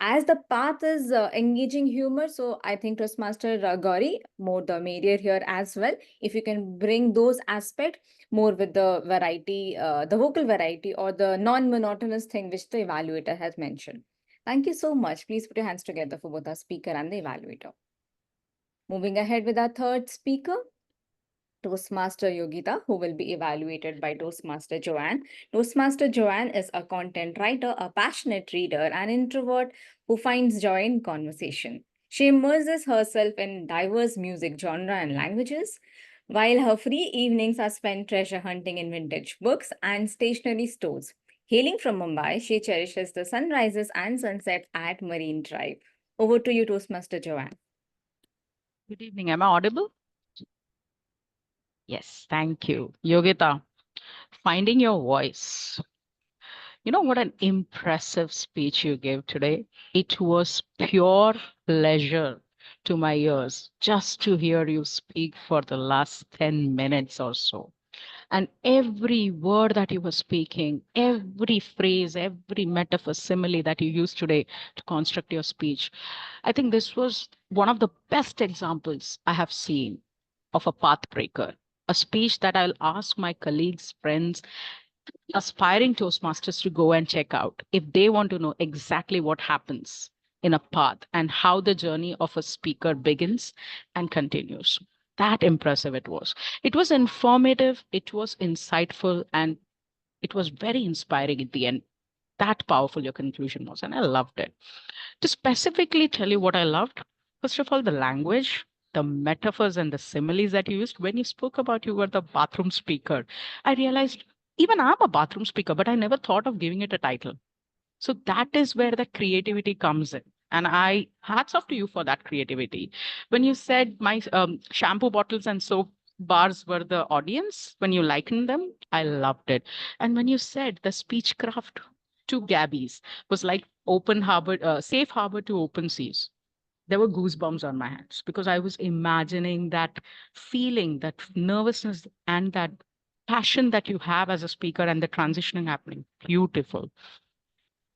as the path is engaging humor, so I think Toastmaster Gauri, more the merrier here as well. If you can bring those aspects more with the variety, the vocal variety or the non-monotonous thing which the evaluator has mentioned. Thank you so much. Please put your hands together for both the speaker and the evaluator. Moving ahead with our third speaker, Toastmaster Yogita, who will be evaluated by Toastmaster Joane. Toastmaster Joane is a content writer, a passionate reader, an introvert who finds joy in conversation. She immerses herself in diverse music genre and languages, while her free evenings are spent treasure hunting in vintage books and stationery stores. Hailing from Mumbai, she cherishes the sunrises and sunsets at Marine Drive. Over to you, Toastmaster Joane. Good evening. Am I audible? Yes, thank you. Yogita, finding your voice. You know what an impressive speech you gave today? It was pure pleasure to my ears just to hear you speak for the last 10 minutes or so. And every word that you were speaking, every phrase, every metaphor, simile that you used today to construct your speech, I think this was one of the best examples I have seen of a path breaker, a speech that I'll ask my colleagues, friends, aspiring Toastmasters to go and check out if they want to know exactly what happens in a path and how the journey of a speaker begins and continues. That impressive it was. It was informative, it was insightful, and it was very inspiring at the end. That powerful your conclusion was, and I loved it. To specifically tell you what I loved, first of all, the language, the metaphors and the similes that you used. When you spoke about you were the bathroom speaker, I realized even I'm a bathroom speaker, but I never thought of giving it a title. So that is where the creativity comes in. And I hats off to you for that creativity. When you said my shampoo bottles and soap bars were the audience, when you likened them, I loved it. And when you said the speechcraft to Gabbys was like open harbor, safe harbor to open seas, there were goosebumps on my hands because I was imagining that feeling, that nervousness, and that passion that you have as a speaker and the transitioning happening. Beautiful.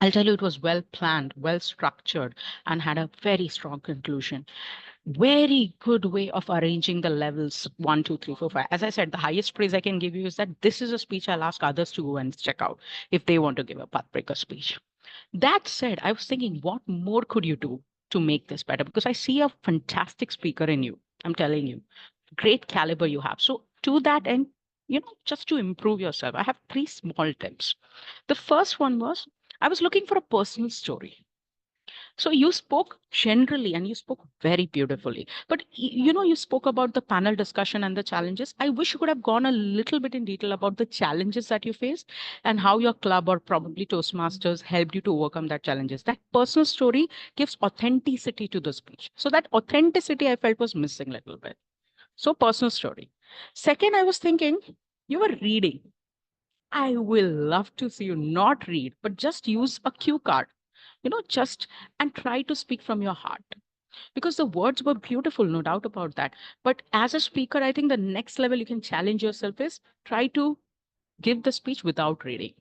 I'll tell you, it was well planned, well structured, and had a very strong conclusion. Very good way of arranging the levels 1, 2, 3, 4, 5. As I said, the highest praise I can give you is that this is a speech I'll ask others to go and check out if they want to give a pathbreaker speech. That said, I was thinking, what more could you do to make this better? Because I see a fantastic speaker in you. I'm telling you, great caliber you have. So to that end, just to improve yourself, I have 3 small tips. The first one was, I was looking for a personal story. So you spoke generally and you spoke very beautifully, but you spoke about the panel discussion and the challenges. I wish you could have gone a little bit in detail about the challenges that you faced and how your club or probably Toastmasters helped you to overcome that challenges. That personal story gives authenticity to the speech. So that authenticity I felt was missing a little bit. So personal story. Second, I was thinking you were reading. I will love to see you not read, but just use a cue card, and try to speak from your heart. Because the words were beautiful, no doubt about that. But as a speaker, I think the next level you can challenge yourself is try to give the speech without reading.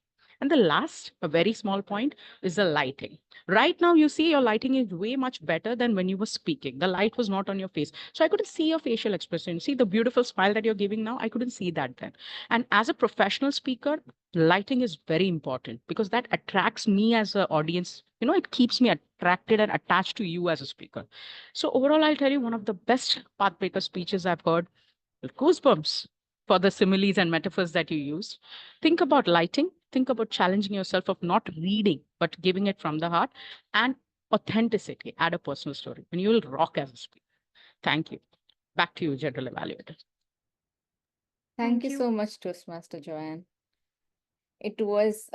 And the last, a very small point, is the lighting. Right now, you see your lighting is way much better than when you were speaking. The light was not on your face. So I couldn't see your facial expression. See the beautiful smile that you're giving now? I couldn't see that then. And as a professional speaker, lighting is very important because that attracts me as an audience. It keeps me attracted and attached to you as a speaker. So overall, I'll tell you one of the best pathbreaker speeches I've heard. Goosebumps for the similes and metaphors that you used. Think about lighting. Think about challenging yourself of not reading, but giving it from the heart, and authenticity. Add a personal story, and you will rock as a speaker. Thank you. Back to you, General Evaluator. Thank you so much, Toastmaster Joanne. It was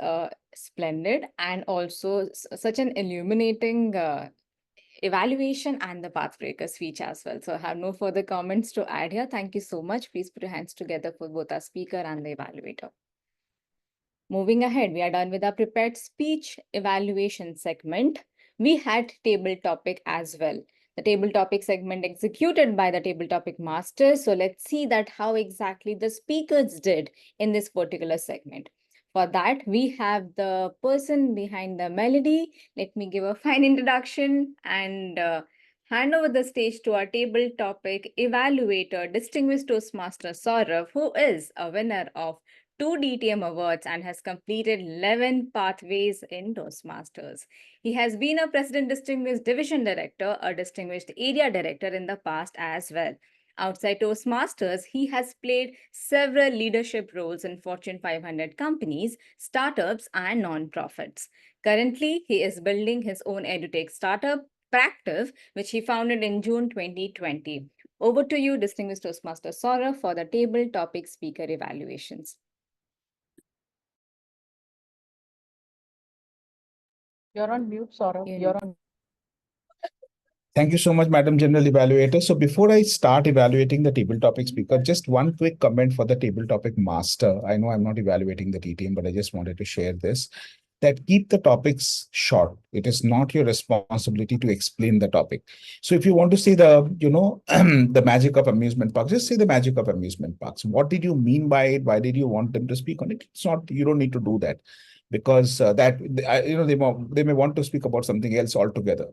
splendid and also such an illuminating evaluation and the pathbreaker speech as well. So I have no further comments to add here. Thank you so much. Please put your hands together for both our speaker and the evaluator. Moving ahead, we are done with our prepared speech evaluation segment. We had table topic as well. The table topic segment executed by the table topic master. So let's see that how exactly the speakers did in this particular segment. For that, we have the person behind the melody. Let me give a fine introduction and hand over the stage to our table topic evaluator, distinguished Toastmaster Saurav, who is a winner of 2 DTM awards and has completed 11 pathways in Toastmasters. He has been a President Distinguished Division Director, a Distinguished Area Director in the past as well. Outside Toastmasters, he has played several leadership roles in Fortune 500 companies, startups, and non-profits. Currently, he is building his own edutech startup, Practive, which he founded in June 2020. Over to you, Distinguished Toastmaster Saurav, for the table topic speaker evaluations. You're on mute, Saurav. You're on. Thank you so much, Madam General Evaluator. So before I start evaluating the table topic speaker, just one quick comment for the table topic master. I know I'm not evaluating the TTM, but I just wanted to share this, that keep the topics short. It is not your responsibility to explain the topic. So if you want to say the, the magic of amusement parks, just say the magic of amusement parks. What did you mean by it? Why did you want them to speak on it? It's not, you don't need to do that, because they may want to speak about something else altogether.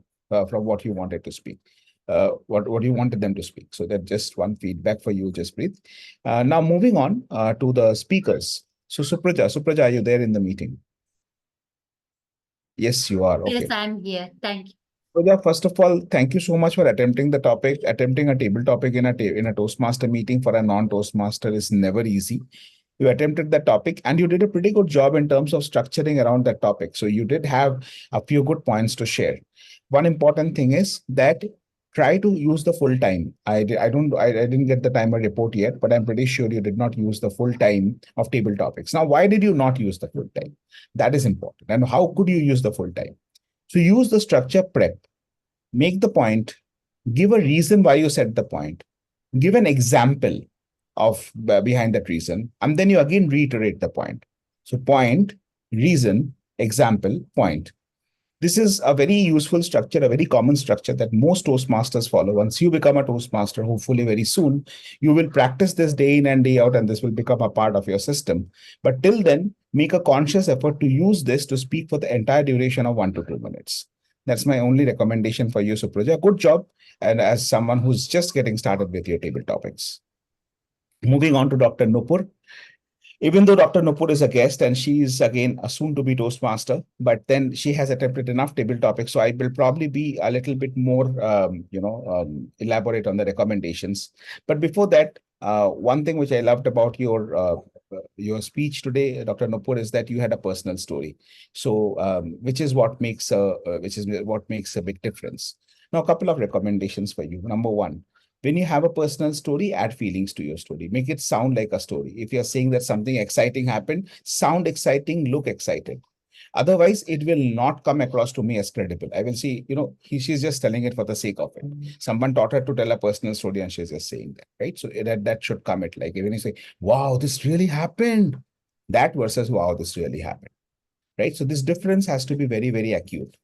From what you wanted to speak, what you wanted them to speak. So that's just one feedback for you, Jasprit. Now moving on to the speakers. So Supraja, are you there in the meeting? Yes, you are. Okay. Yes, I'm here. Thank you. Supraja, first of all, thank you so much for attempting a table topic in a Toastmaster meeting for a non-Toastmaster is never easy. You attempted the topic and you did a pretty good job in terms of structuring around that topic. So you did have a few good points to share. One important thing is that try to use the full time. I didn't get the timer report yet, but I'm pretty sure you did not use the full time of table topics. Now, why did you not use the full time? That is important. And how could you use the full time? So use the structure prep, make the point, give a reason why you said the point, give an example of behind that reason, and then you again reiterate the point. So point, reason, example, point. This is a very useful structure, a very common structure that most Toastmasters follow. Once you become a Toastmaster, hopefully very soon, you will practice this day in and day out, and this will become a part of your system. But till then, make a conscious effort to use this to speak for the entire duration of 1 to 2 minutes. That's my only recommendation for you, Supraja. Good job. And as someone who's just getting started with your table topics. Moving on to Dr. Nupur. Even though Dr. Nupur is a guest and she is again a soon to be Toastmaster, but then she has attempted enough table topics. So I will probably be a little bit more, elaborate on the recommendations. But before that, one thing which I loved about your speech today, Dr. Nupur, is that you had a personal story. So which is what makes a big difference. Now, a couple of recommendations for you. Number one, when you have a personal story, add feelings to your story. Make it sound like a story. If you're saying that something exciting happened, sound exciting, look excited. Otherwise, it will not come across to me as credible. I will see, she's just telling it for the sake of it. Someone taught her to tell a personal story and she's just saying that, right? So that should come at like, even you say, wow, this really happened. That versus, wow, this really happened, right? So this difference has to be very, very acute.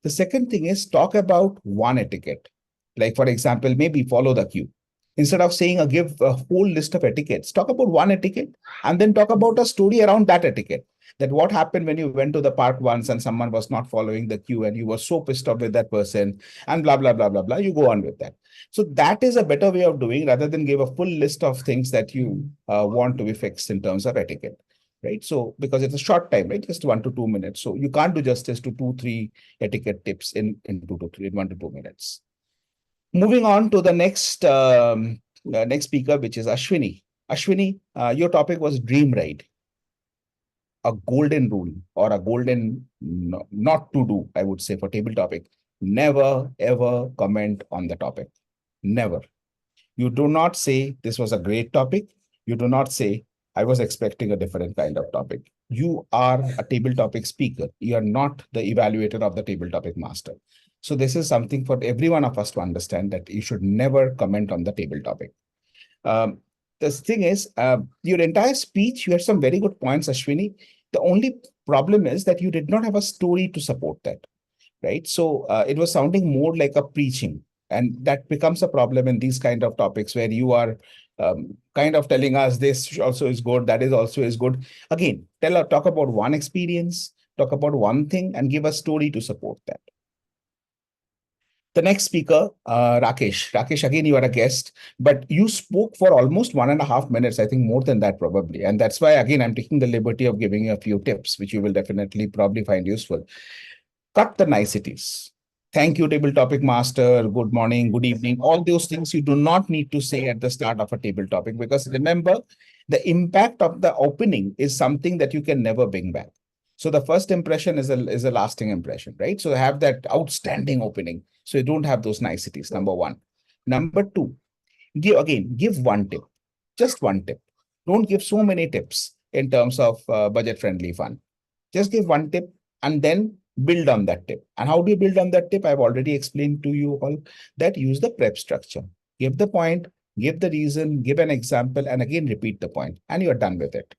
The second thing is talk about one etiquette. Like, for example, maybe follow the cue. Instead of saying give a whole list of etiquettes, talk about one etiquette and then talk about a story around that etiquette. That what happened when you went to the park once and someone was not following the cue and you were so pissed off with that person and blah, blah, blah, blah, blah. You go on with that. So that is a better way of doing rather than give a full list of things that you want to be fixed in terms of etiquette. Right. So because it's a short time, right? Just 1 to 2 minutes. So you can't do justice to 2-3 etiquette tips in 1 to 2 minutes. Moving on to the next speaker, which is Ashwini. Ashwini, your topic was dream ride. A golden rule or a golden not to do, I would say, for table topic. Never, ever comment on the topic. Never. You do not say this was a great topic. You do not say I was expecting a different kind of topic. You are a table topic speaker. You are not the evaluator of the table topic master. So this is something for every one of us to understand, that you should never comment on the table topic. The thing is, your entire speech, you had some very good points, Ashwini. The only problem is that you did not have a story to support that, right? So it was sounding more like a preaching. And that becomes a problem in these kind of topics where you are kind of telling us this also is good, that is also is good. Again, talk about one experience, talk about one thing and give a story to support that. The next speaker, Rakesh. Rakesh, again, you are a guest, but you spoke for almost 1.5 minutes, I think more than that probably. And that's why, again, I'm taking the liberty of giving you a few tips, which you will definitely probably find useful. Cut the niceties. Thank you, table topic master. Good morning, good evening. All those things you do not need to say at the start of a table topic, because remember, the impact of the opening is something that you can never bring back. So the first impression is a lasting impression, right? So have that outstanding opening. So you don't have those niceties, number one. Number two, give one tip, just one tip. Don't give so many tips in terms of budget-friendly fun. Just give one tip and then build on that tip. And how do you build on that tip? I've already explained to you all that use the prep structure. Give the point, give the reason, give an example, and again repeat the point, and you're done with it.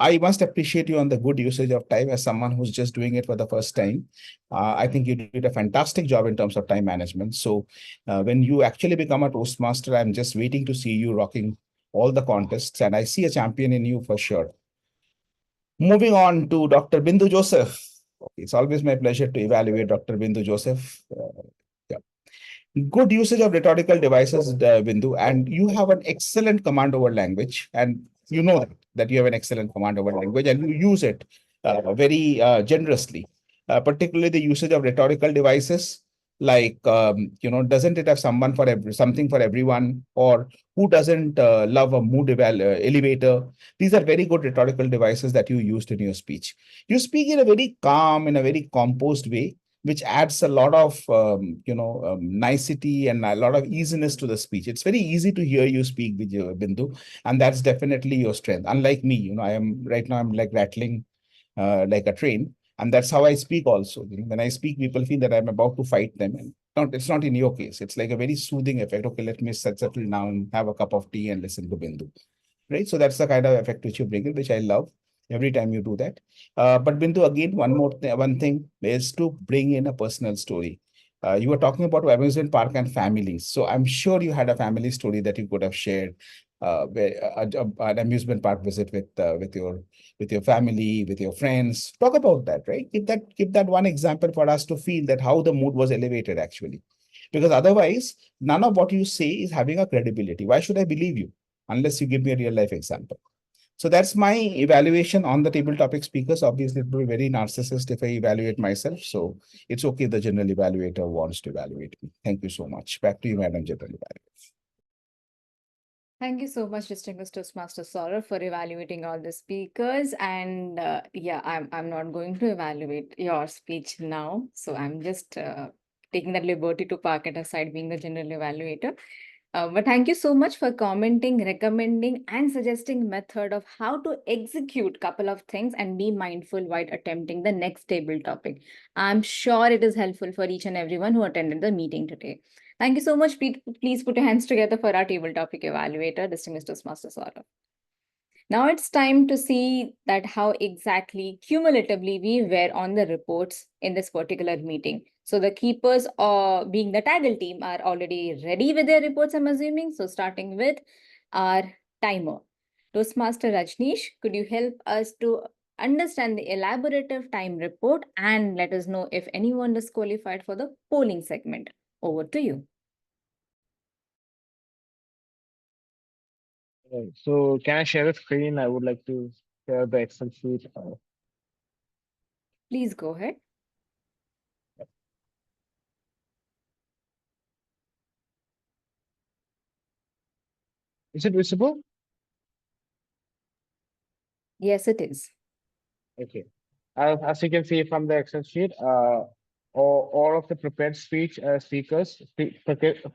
I must appreciate you on the good usage of time as someone who's just doing it for the first time. I think you did a fantastic job in terms of time management. So when you actually become a Toastmaster, I'm just waiting to see you rocking all the contests, and I see a champion in you for sure. Moving on to Dr. Bindu Joseph. It's always my pleasure to evaluate Dr. Bindu Joseph. Good usage of rhetorical devices, Bindu, and you have an excellent command over language, and you know that you have an excellent command over language, and you use it very generously, particularly the usage of rhetorical devices. like doesn't it have something for everyone, or who doesn't love a elevator? These are very good rhetorical devices that you used in your speech. You speak in a very calm, in a very composed way, which adds a lot of nicety and a lot of easiness to the speech. It's very easy to hear you speak, Bindu, and that's definitely your strength. Unlike me, I am right now, I'm like rattling like a train. And that's how I speak also. When I speak, people feel that I'm about to fight them. And it's not in your case. It's like a very soothing effect. Okay, let me settle down, have a cup of tea and listen to Bindu. Right? So that's the kind of effect which you bring in, which I love every time you do that. But Bindu, again, one thing is to bring in a personal story. You were talking about amusement park and families. So I'm sure you had a family story that you could have shared, an amusement park visit with your family, with your friends. Talk about that, right? Give that one example for us to feel that how the mood was elevated actually. Because otherwise, none of what you say is having a credibility. Why should I believe you unless you give me a real life example? So that's my evaluation on the table topic speakers. Obviously, it will be very narcissist if I evaluate myself. So it's okay if the general evaluator wants to evaluate me. Thank you so much. Back to you, Madam General Evaluator. Thank you so much, distinguished Toastmaster Saurav, for evaluating all the speakers. And yeah, I'm not going to evaluate your speech now. So I'm just taking that liberty to park it aside, being the general evaluator. But thank you so much for commenting, recommending, and suggesting method of how to execute couple of things and be mindful while attempting the next table topic. I'm sure it is helpful for each and everyone who attended the meeting today. Thank you so much. Please put your hands together for our table topic evaluator, distinguished Toastmaster Saurav. Now it's time to see that how exactly cumulatively we were on the reports in this particular meeting. So the keepers, being the TAGL team, are already ready with their reports, I'm assuming. So starting with our timer. Toastmaster Rajnesh, could you help us to understand the elaborative time report and let us know if anyone is qualified for the polling segment? Over to you. So can I share the screen? I would like to share the Excel sheet. Please go ahead. Is it visible? Yes, it is. Okay. As you can see from the Excel sheet, all of the prepared speech speakers,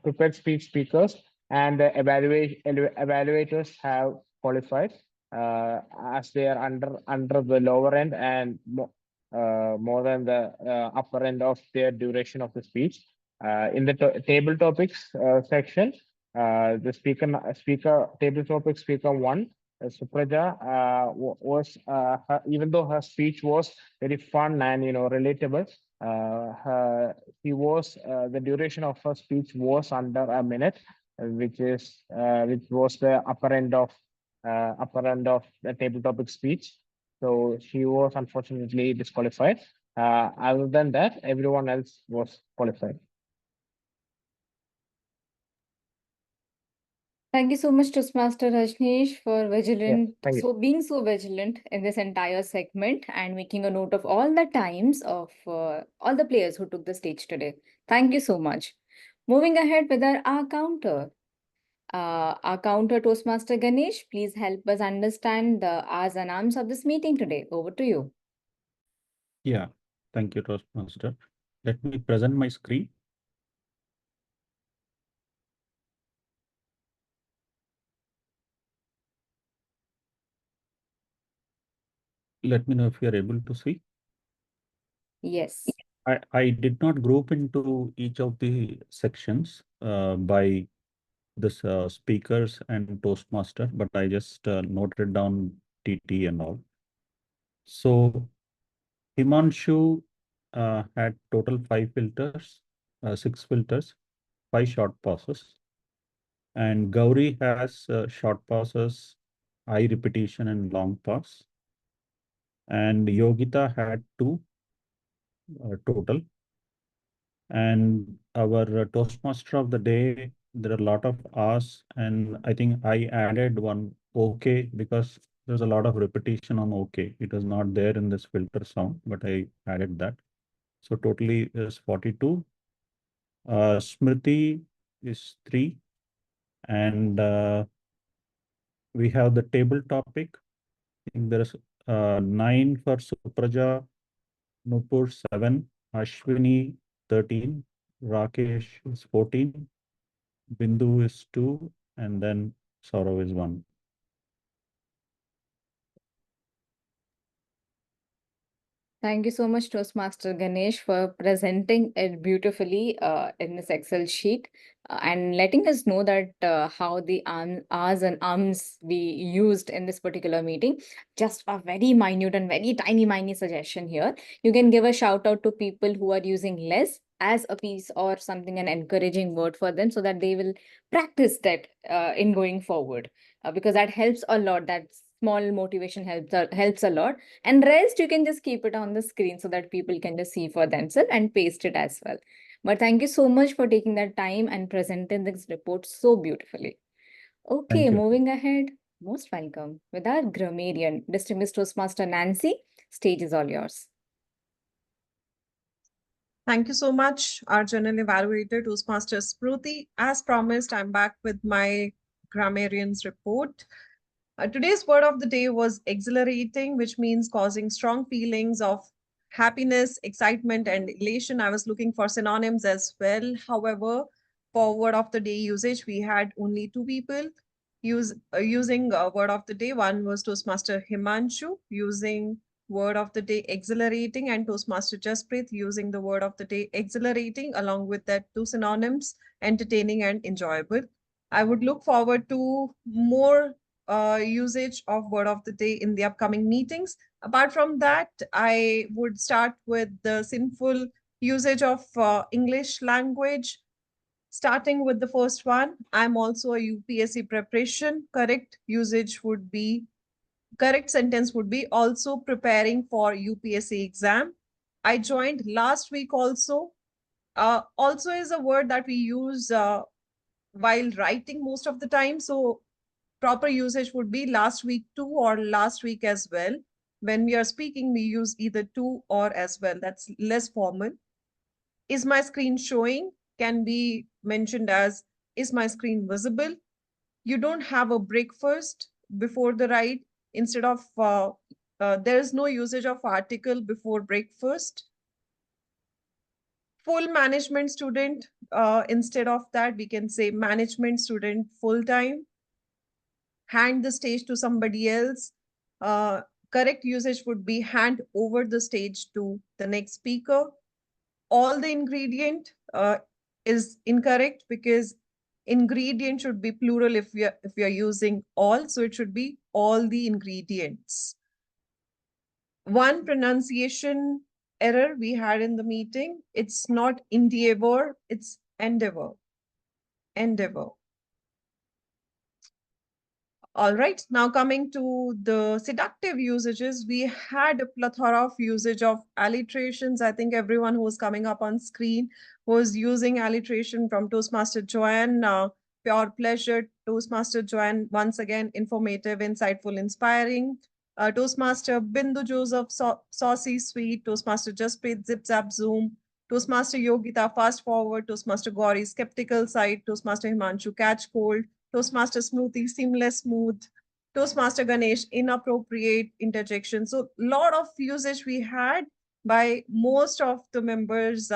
prepared speech speakers, and the evaluators have qualified as they are under the lower end and more than the upper end of their duration of the speech. In the table topics section, the speaker table topic speaker 1. Supraja was even though her speech was very fun and relatable, the duration of her speech was under a minute, which was the upper end of the table topic speech. So she was unfortunately disqualified. Other than that, everyone else was qualified. Thank you so much, Toastmaster Rajnesh, for thank you. being so vigilant in this entire segment and making a note of all the times of all the players who took the stage today. Thank you so much. Moving ahead with our counter. Our counter, Toastmaster Ganesh, please help us understand the hours and arms of this meeting today. Over to you. Yeah, thank you, Toastmaster. Let me present my screen. Let me know if you're able to see. Yes. I did not group into each of the sections by this speakers and Toastmaster, but I just noted down TT and all. So Himanshu had total 5 filters, 6 filters, 5 short passes. And Gauri has short passes, high repetition and long pass. And Yogita had 2 total. And our Toastmaster of the day, there are a lot of R's, and I think I added one OK because there's a lot of repetition on OK. It is not there in this filter sound, but I added that. So totally is 42. Smriti is 3. And we have the table topic. I think there is 9 for Supraja, Nupur 7, Ashwini 13, Rakesh is 14, Bindu is 2, and then Saurav is 1. Thank you so much, Toastmaster Ganesh, for presenting it beautifully in this Excel sheet and letting us know that how the R's and ums we used in this particular meeting. Just a very minute and very tiny suggestion here. You can give a shout out to people who are using less as a piece or something, an encouraging word for them so that they will practice that in going forward because that helps a lot. That small motivation helps a lot, and rest you can just keep it on the screen so that people can just see for themselves and paste it as well. But thank you so much for taking that time and presenting this report so beautifully. Okay, Thank you. moving ahead, most welcome with our grammarian, distinguished Toastmaster Nancy. Stage is all yours. Thank you so much, our general evaluator, Toastmasters Spruti. As promised, I'm back with my grammarian's report. Today's word of the day was exhilarating, which means causing strong feelings of happiness, excitement, and elation. I was looking for synonyms as well. However, for word of the day usage, we had only 2 people using word of the day. One was Toastmaster Himanshu using word of the day exhilarating, and Toastmaster Jasprit using the word of the day exhilarating, along with that 2 synonyms, entertaining and enjoyable. I would look forward to more usage of word of the day in the upcoming meetings. Apart from that, I would start with the sinful usage of English language. Starting with the first one, I'm also a UPSC preparation. Correct sentence would be also preparing for UPSC exam. I joined last week also. Also is a word that we use while writing most of the time. So proper usage would be last week too or last week as well. When we are speaking, we use either to or as well. That's less formal. Is my screen showing? Can be mentioned as, is my screen visible? You don't have a breakfast before the ride. Instead of, there is no usage of article before breakfast. Full management student, instead of that, we can say management student full-time. Hand the stage to somebody else. Correct usage would be hand over the stage to the next speaker. All the ingredient is incorrect because ingredient should be plural if we are using all, so it should be all the ingredients. One pronunciation error we had in the meeting. It's not endeavor, it's endeavor. Endeavor. All right, now coming to the seductive usages, we had a plethora of usage of alliterations. I think everyone who was coming up on screen was using alliteration from Toastmaster Joane, pure pleasure. Toastmaster Joane, once again, informative, insightful, inspiring. Toastmaster Bindu Joseph, saucy, sweet. Toastmaster Jasprit, zip, zap, zoom. Toastmaster Yogita, fast forward. Toastmaster Gauri, skeptical side. Toastmaster Himanshu, catch cold. Toastmaster Smoothie, seamless, smooth. Toastmaster Ganesh, inappropriate interjection. So lot of usage we had by most of the members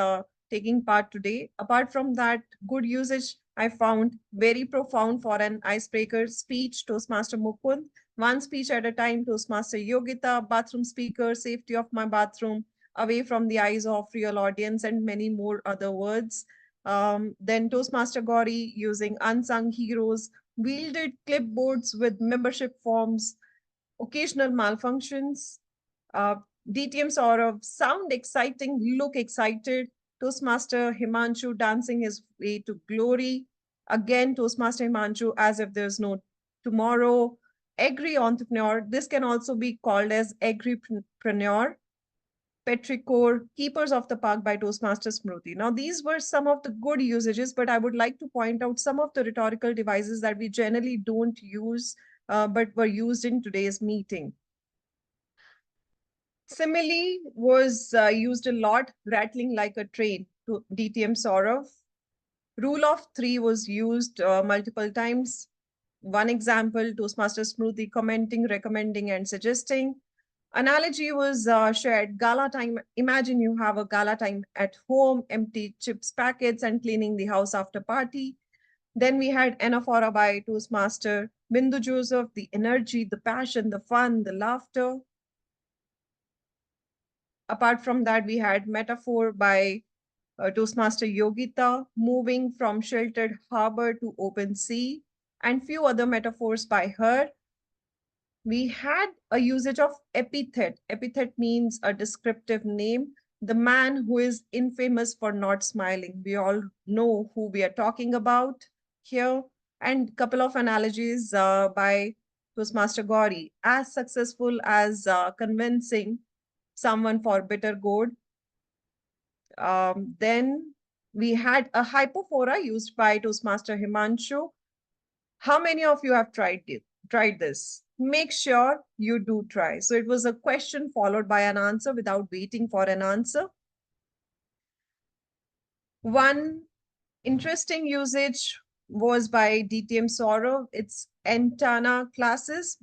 taking part today. Apart from that, good usage I found very profound for an icebreaker speech, Toastmaster Mukund. One speech at a time, Toastmaster Yogita, bathroom speaker, safety of my bathroom, away from the eyes of real audience, and many more other words. Then Toastmaster Gauri using unsung heroes, wielded clipboards with membership forms, occasional malfunctions. DTM Saurav, sound exciting, look excited. Toastmaster Himanshu dancing his way to glory. Again, Toastmaster Himanshu as if there's no tomorrow. Agri entrepreneur, this can also be called as agripreneur. Petrichor, Keepers of the Park by Toastmaster Smriti. Now, these were some of the good usages, but I would like to point out some of the rhetorical devices that we generally don't use, but were used in today's meeting. Simile was used a lot, rattling like a train, to DTM Saurav. Rule of three was used multiple times. One example, Toastmaster Smriti commenting, recommending, and suggesting. Analogy was shared. Gala time. Imagine you have a gala time at home, empty chips packets, and cleaning the house after party. Then we had anaphora by Toastmaster Bindu Joseph, the energy, the passion, the fun, the laughter. Apart from that, we had metaphor by Toastmaster Yogita, moving from sheltered harbor to open sea, and few other metaphors by her. We had a usage of epithet. Epithet means a descriptive name. The man who is infamous for not smiling. We all know who we are talking about here. And couple of analogies by Toastmaster Gauri. As successful as convincing someone for bitter gourd. Then we had a hypophora used by Toastmaster Himanshu. How many of you have tried this? Make sure you do try. So it was a question followed by an answer without waiting for an answer. One interesting usage was by DTM Saurav. It's antenna classes,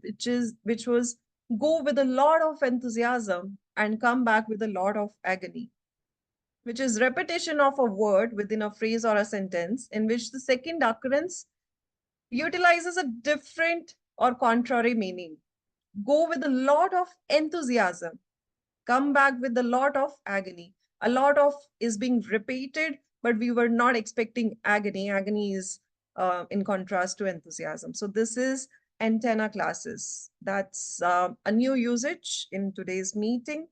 which was go with a lot of enthusiasm and come back with a lot of agony, which is repetition of a word within a phrase or a sentence in which the second occurrence utilizes a different or contrary meaning. Go with a lot of enthusiasm, come back with a lot of agony. A lot of is being repeated, but we were not expecting agony. Agony is in contrast to enthusiasm. So this is antenna classes. That's a new usage in today's meeting.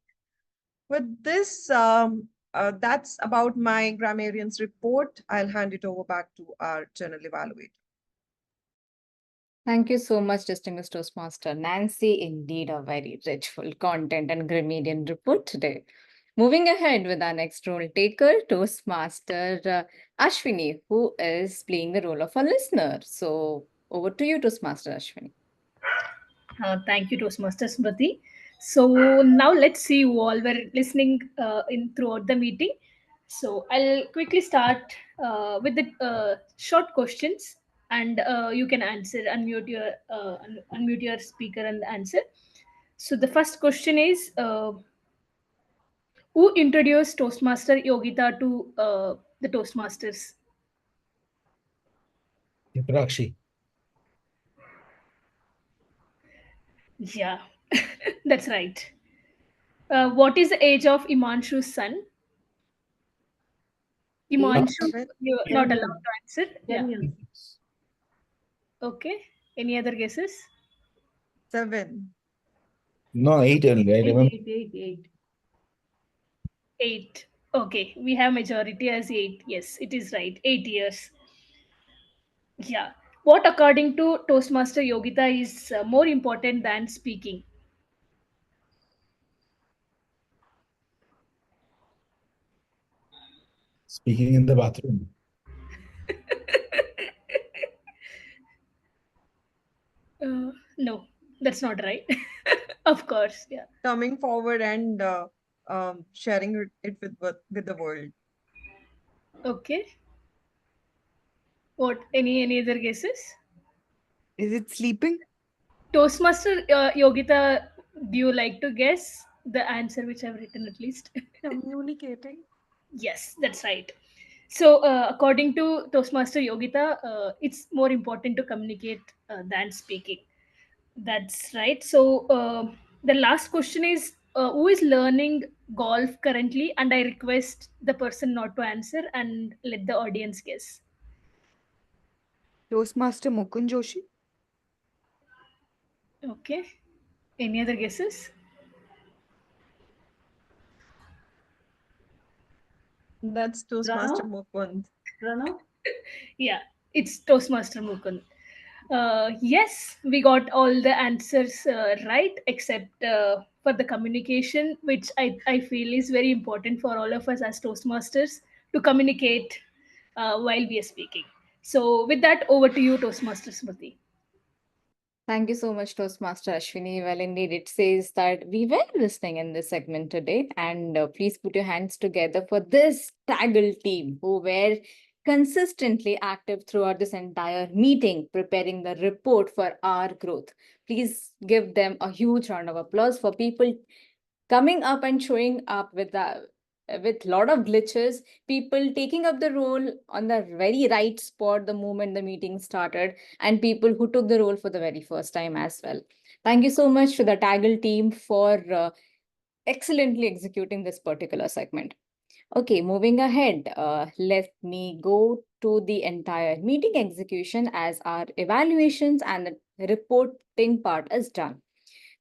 With this, that's about my grammarian's report. I'll hand it over back to our general evaluator. Thank you so much, distinguished Toastmaster Nancy. Indeed, a very rich, full content and grammarian report today. Moving ahead with our next role taker, Toastmaster Ashwini, who is playing the role of a listener. So over to you, Toastmaster Ashwini. Thank you, Toastmaster Smriti. So now let's see who all were listening in throughout the meeting. So I'll quickly start with the short questions, and you can answer. Unmute your speaker and answer. So the first question is, who introduced Toastmaster Yogita to the Toastmasters? Rakshi. Yeah, that's right. What is the age of Himanshu's son? Himanshu, you're not allowed to answer. Yeah. Okay. Any other guesses? 7. No, 8 only. I remember. 8. Okay. We have majority as 8. Yes, it is right. 8 years. Yeah. What, according to Toastmaster Yogita, is more important than speaking? Speaking in the bathroom. No, that's not right. Of course. Yeah. Coming forward and sharing it with the world. Okay. What? Any other guesses? Is it sleeping? Toastmaster Yogita, do you like to guess the answer which I've written at least? Communicating. Yes, that's right. So, according to Toastmaster Yogita, it's more important to communicate than speaking. That's right. So, the last question is, who is learning golf currently? And I request the person not to answer and let the audience guess. Toastmaster Mukund Joshi. Okay. Any other guesses? That's Toastmaster Mukund. Pranav? Yeah, it's Toastmaster Mukund. Yes, we got all the answers right, except for the communication, which I feel is very important for all of us as Toastmasters to communicate while we are speaking. So, with that, over to you, Toastmaster Smriti. Thank you so much, Toastmaster Ashwini. Well, indeed, it says that we were listening in this segment today. And please put your hands together for this TAGL team who were consistently active throughout this entire meeting, preparing the report for our growth. Please give them a huge round of applause for people coming up and showing up with lot of glitches, people taking up the role on the very right spot the moment the meeting started, and people who took the role for the very first time as well. Thank you so much to the TAGL team for excellently executing this particular segment. Okay, moving ahead, let me go to the entire meeting execution as our evaluations and the reporting part is done.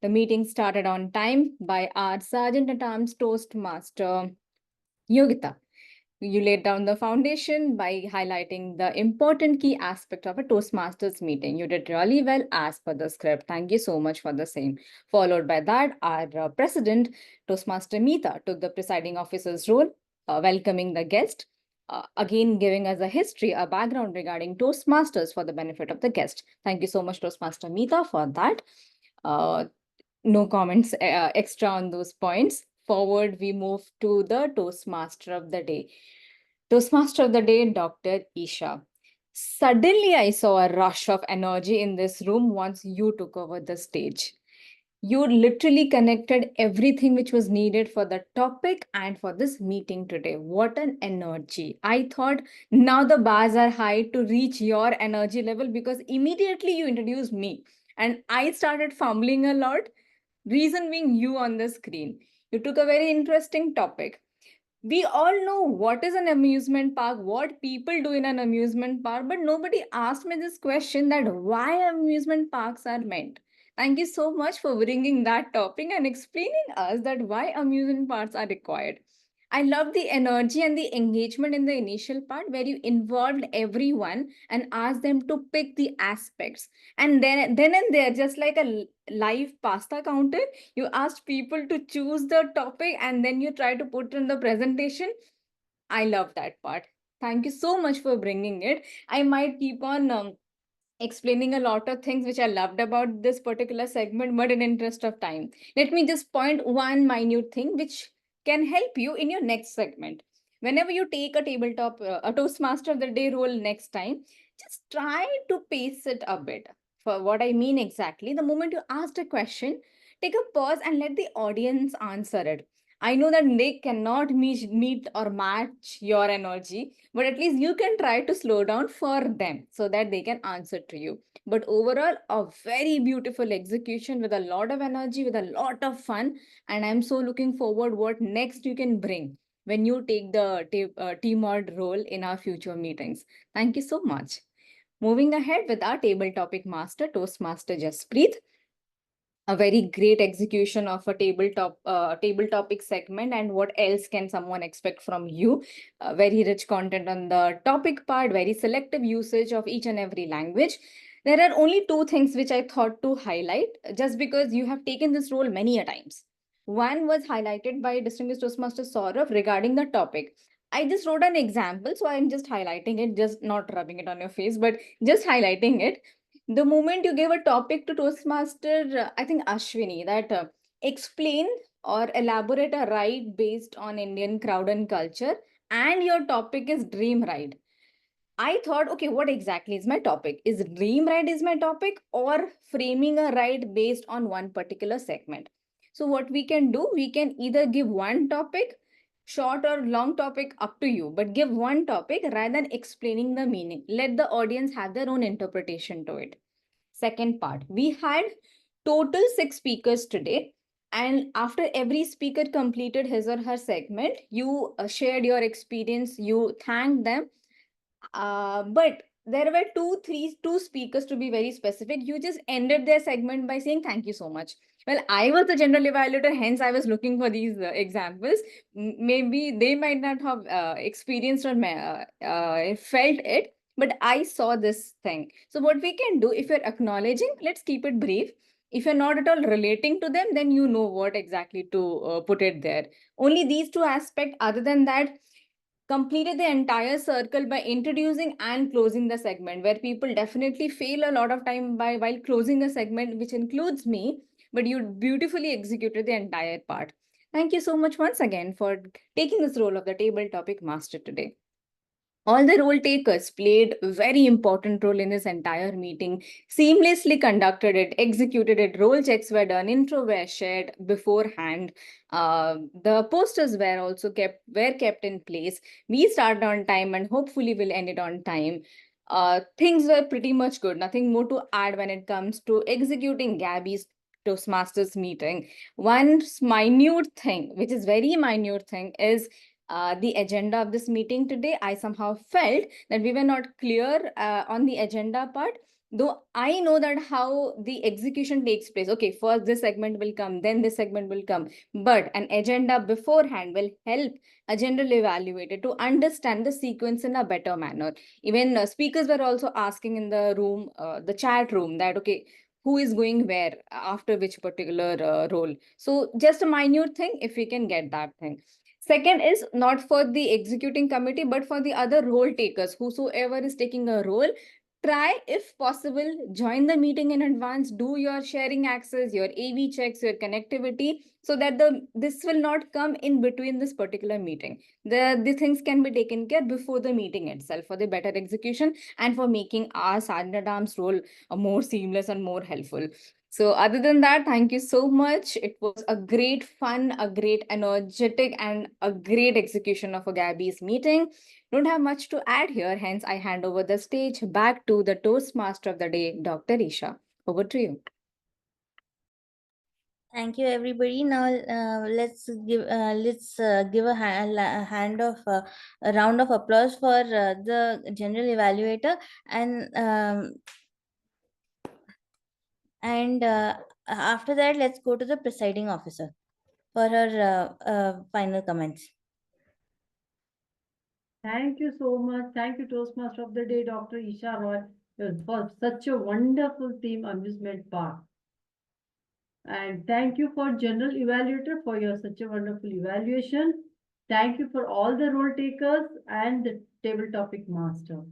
The meeting started on time by our Sergeant at Arms Toastmaster, Yogita. You laid down the foundation by highlighting the important key aspect of a Toastmasters meeting. You did really well as per the script. Thank you so much for the same. Followed by that, our President, Toastmaster Mita, took the presiding officer's role, welcoming the guest, again giving us a history, a background regarding Toastmasters for the benefit of the guest. Thank you so much, Toastmaster Mita, for that. No comments extra on those points. Forward, we move to the Toastmaster of the day. Toastmaster of the day, Dr. Isha. Suddenly, I saw a rush of energy in this room once you took over the stage. You literally connected everything which was needed for the topic and for this meeting today. What an energy. I thought now the bars are high to reach your energy level because immediately you introduced me and I started fumbling a lot. Reason being you on the screen. You took a very interesting topic. We all know what is an amusement park, what people do in an amusement park, but nobody asked me this question that why amusement parks are meant. Thank you so much for bringing that topic and explaining us that why amusement parks are required. I love the energy and the engagement in the initial part where you involved everyone and asked them to pick the aspects. And then and there, just like a live pasta counter, you asked people to choose the topic and then you try to put in the presentation. I love that part. Thank you so much for bringing it. I might keep on explaining a lot of things which I loved about this particular segment, but in interest of time, let me just point one minute thing which can help you in your next segment. Whenever you take a tabletop, a Toastmaster of the Day role next time, just try to pace it a bit. For what I mean exactly, the moment you asked a question, take a pause and let the audience answer it. I know that they cannot meet or match your energy, but at least you can try to slow down for them so that they can answer to you. But overall, a very beautiful execution with a lot of energy, with a lot of fun. And I'm so looking forward what next you can bring when you take the team mod role in our future meetings. Thank you so much. Moving ahead with our table topic master, Toastmaster Jaspreet. A very great execution of a table topic segment, and what else can someone expect from you? Very rich content on the topic part, very selective usage of each and every language. There are only two things which I thought to highlight just because you have taken this role many a times. One was highlighted by distinguished Toastmaster Saurav regarding the topic. I just wrote an example, so I'm just highlighting it, just not rubbing it on your face, but just highlighting it. The moment you gave a topic to Toastmaster, I think Ashwini, that explain or elaborate a ride based on Indian crowd and culture, and your topic is dream ride. I thought, okay, what exactly is my topic? Is dream ride is my topic or framing a ride based on one particular segment? So what we can do, we can either give one topic, short or long topic, up to you, but give one topic rather than explaining the meaning. Let the audience have their own interpretation to it. Second part, we had total 6 speakers today. And after every speaker completed his or her segment, you shared your experience, you thanked them. But there were two speakers to be very specific. You just ended their segment by saying thank you so much. Well, I was the general evaluator, hence I was looking for these examples. Maybe they might not have experienced or felt it, but I saw this thing. So what we can do, if you're acknowledging, let's keep it brief. If you're not at all relating to them, then you know what exactly to put it there. Only these two aspects. Other than that, completed the entire circle by introducing and closing the segment, where people definitely fail a lot of time while closing a segment, which includes me, but you beautifully executed the entire part. Thank you so much once again for taking this role of the table topic master today. All the role takers played a very important role in this entire meeting, seamlessly conducted it, executed it, role checks were done, intro were shared beforehand. The posters were also kept in place. We started on time and hopefully will end it on time. Things were pretty much good. Nothing more to add when it comes to executing Gabby's Toastmasters meeting. One minute thing, which is very minute thing, is the agenda of this meeting today. I somehow felt that we were not clear on the agenda part, though I know that how the execution takes place. Okay, first this segment will come, then this segment will come, but an agenda beforehand will help a general evaluator to understand the sequence in a better manner. Even speakers were also asking in the room, the chat room, that okay, who is going where after which particular role. So just a minute thing, if we can get that thing. Second is not for the executing committee, but for the other role takers, whosoever is taking a role, try, if possible, join the meeting in advance, do your sharing access, your AV checks, your connectivity, so that this will not come in between this particular meeting. The things can be taken care before the meeting itself for the better execution and for making our Sergeant at Arms role more seamless and more helpful. So other than that, thank you so much. It was a great fun, a great energetic, and a great execution of a Gabby's meeting. Don't have much to add here, hence I hand over the stage back to the Toastmaster of the day, Dr. Isha. Over to you. Thank you, everybody. Now let's give a a round of applause for the general evaluator, and after that, let's go to the presiding officer for her final comments. Thank you so much. Thank you, Toastmaster of the Day, Dr. Isha Roy, for such a wonderful theme, amusement park. And thank you for General Evaluator for your such a wonderful evaluation. Thank you for all the role takers and the table topic master.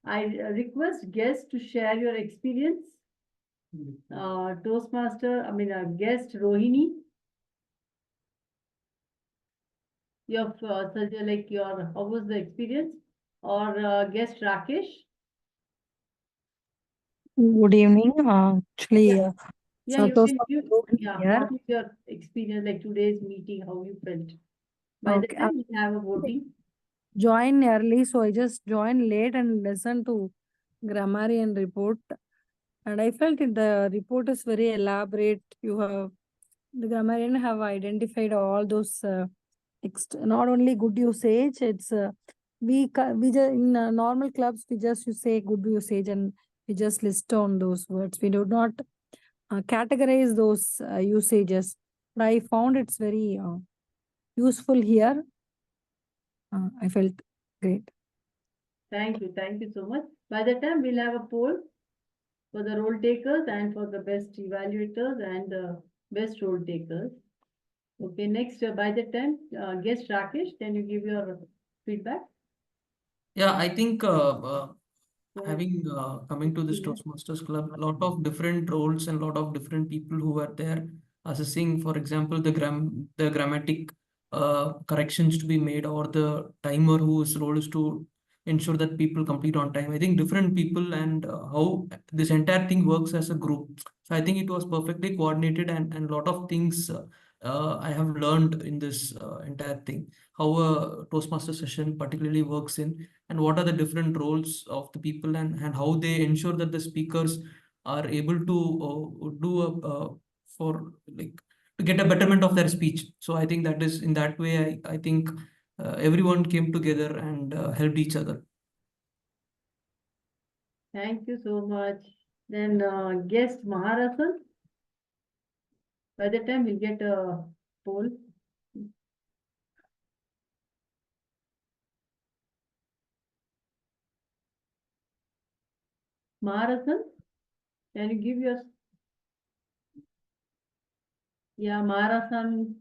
I request guests to share your experience. Toastmaster, guest Rohini. Your how was the experience? Or guest Rakesh? Good evening. Actually, Yeah, you Santosh can give, here. what is your experience, like today's meeting, how you felt? By the Okay, time we have a voting. join early, so I just joined late and listened to grammarian report, and I felt the report is very elaborate. The grammarian have identified all those not only good usage. It's we just in normal clubs we just say good usage and we just list on those words. We do not categorize those usages. But I found it's very useful here. I felt great. Thank you so much. By the time we'll have a poll for the role takers and for the best evaluators and the best role takers. Okay, next, by the time, guest Rakesh, can you give your feedback? Yeah, I think having coming to this Toastmasters Club, a lot of different roles and a lot of different people who were there assessing, for example, the grammatic corrections to be made, or the timer whose role is to ensure that people complete on time. I think different people and how this entire thing works as a group. So I think it was perfectly coordinated, and a lot of things I have learned in this entire thing. How a Toastmaster session particularly works in, and what are the different roles of the people, and how they ensure that the speakers are able to do for like to get a betterment of their speech. So I think that is in that way, I think everyone came together and helped each other. Thank you so much. Then guest Maharasan. By the time we'll get a poll. Maharasan, can you give your... Yeah, Maharasan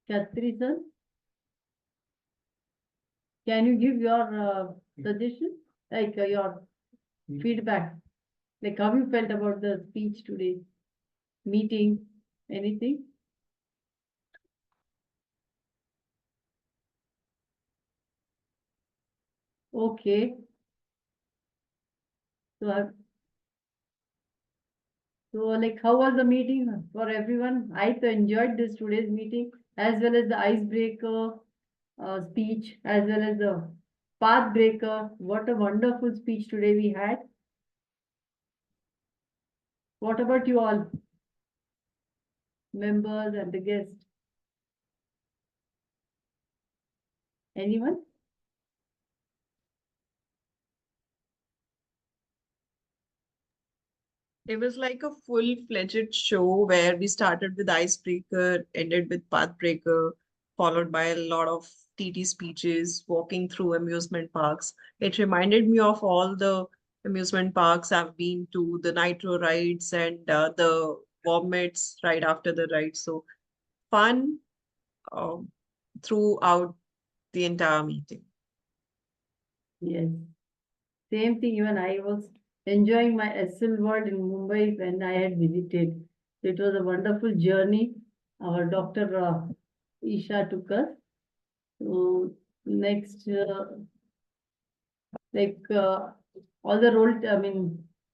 Chatrisan. Can you give your suggestion, like your feedback, like how you felt about the speech today, meeting, anything? Okay. So, like, how was the meeting for everyone? I enjoyed this today's meeting, as well as the icebreaker speech, as well as the path breaker. What a wonderful speech today we had. What about you all, members and the guests? Anyone? It was like a full-fledged show where we started with icebreaker, ended with pathbreaker, followed by a lot of TT speeches, walking through amusement parks. It reminded me of all the amusement parks I've been to, the nitro rides and the vomits right after the ride. So fun um, throughout the entire meeting. Yes. Same thing, even I was enjoying my SL world in Mumbai when I had visited. It was a wonderful journey. Our Dr. Isha took us. So next, all the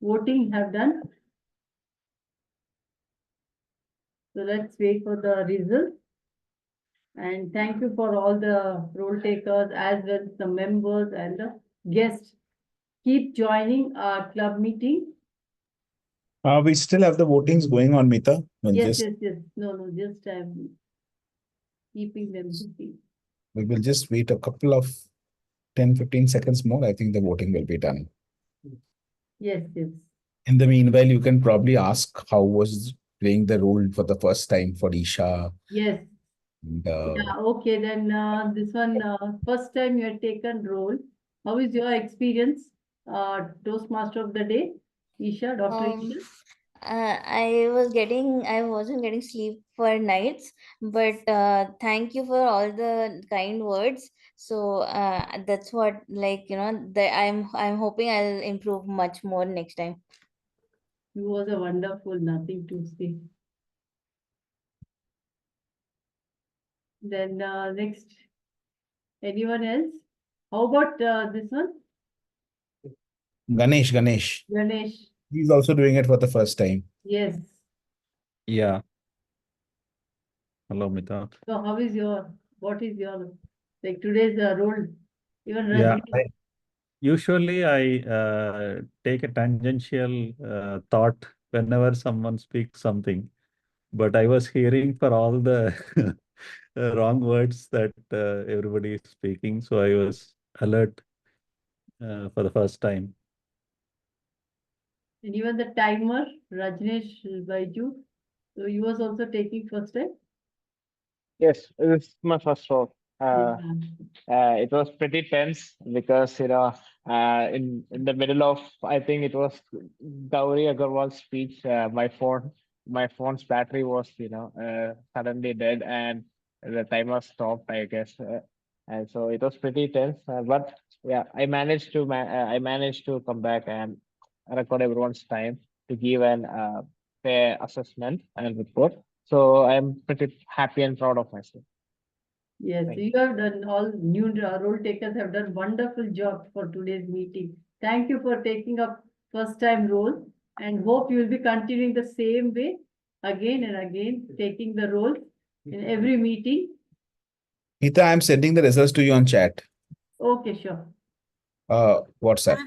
voting have done. So let's wait for the result. And thank you for all the role takers as well as the members and the guests. Keep joining our club meeting. We still have the votings going on, Mita. Yes. No, just keeping them busy. We will just wait a couple of 10-15 seconds more. I think the voting will be done. Yes. In the meanwhile, you can probably ask how was playing the role for the first time for Isha. Yes. And, Yeah, okay, then this one, first time you had taken role. How is your experience? Toastmaster of the day, Isha, Dr. Isha? I wasn't getting sleep for nights, but thank you for all the kind words. So that's what, I'm hoping I'll improve much more next time. You was a wonderful, nothing to say. Then next, anyone else? How about this one? Ganesh. Ganesh. He's also doing it for the first time. Yes. Yeah. Hello, Mita. So what is your, like today's role? Even Yeah, Rajnesh. usually I take a tangential thought whenever someone speaks something, but I was hearing for all the wrong words that everybody is speaking, so I was alert for the first time. And even the timer, Rajnesh Baiju. So he was also taking first time? Yes, this is my first role. Yeah. It was pretty tense because in the middle of, I think it was Gauri Agarwal's speech, my phone's battery was suddenly dead and the timer stopped, I guess, and so it was pretty tense. But yeah, I managed to come back and record everyone's time to give an fair assessment and report. So I'm pretty happy and proud of myself. Yes, Thank you have done, all new role takers have done wonderful job for today's meeting. Thank you for taking up first time role and hope you will be continuing the same way again and again, taking the role in every meeting. Mita, I'm sending the results to you on chat. Okay, sure. WhatsApp.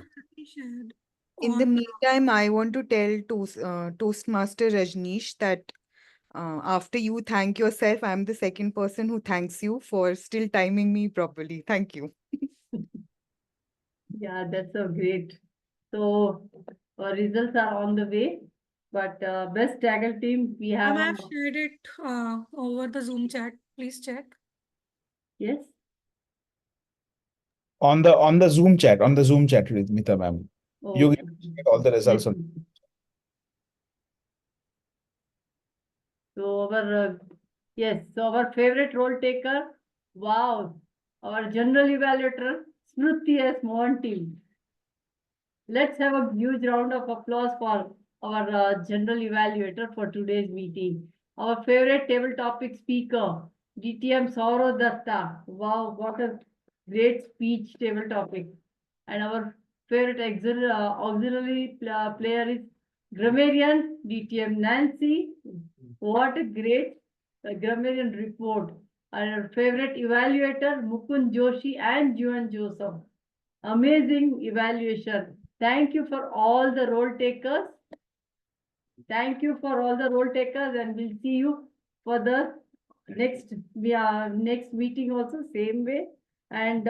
In the meantime, I want to tell Toastmaster Rajneesh that after you thank yourself, I'm the second person who thanks you for still timing me properly. Thank you. Yeah, that's so great. So results are on the way, but best TAGL team we have. I've shared it over the Zoom chat. Please check. Yes. On the Zoom chat, with Mita ma'am. You get all the results on. So our favorite role taker, wow, our general evaluator, Smriti S. Mohanty. Let's have a huge round of applause for our general evaluator for today's meeting. Our favorite table topic speaker, DTM Sauro Datta. Wow, what a great speech table topic. And our favorite auxiliary player is Grammarian DTM Nancy. What a great grammarian report. And our favorite evaluator Mukund Joshi and Joane Joseph. Amazing evaluation. Thank you for all the role takers. Thank you for all the role takers, and we'll see you for the next meeting also same way. And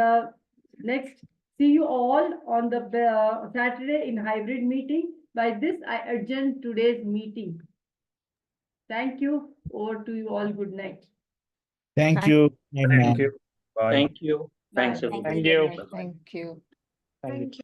next, see you all on the Saturday in hybrid meeting. By this, I adjourn today's meeting. Thank you. Over to you all. Good night. Thank you. Thank you. Bye. Thank you. Thanks, Bye. everyone. Thank you. Thank you.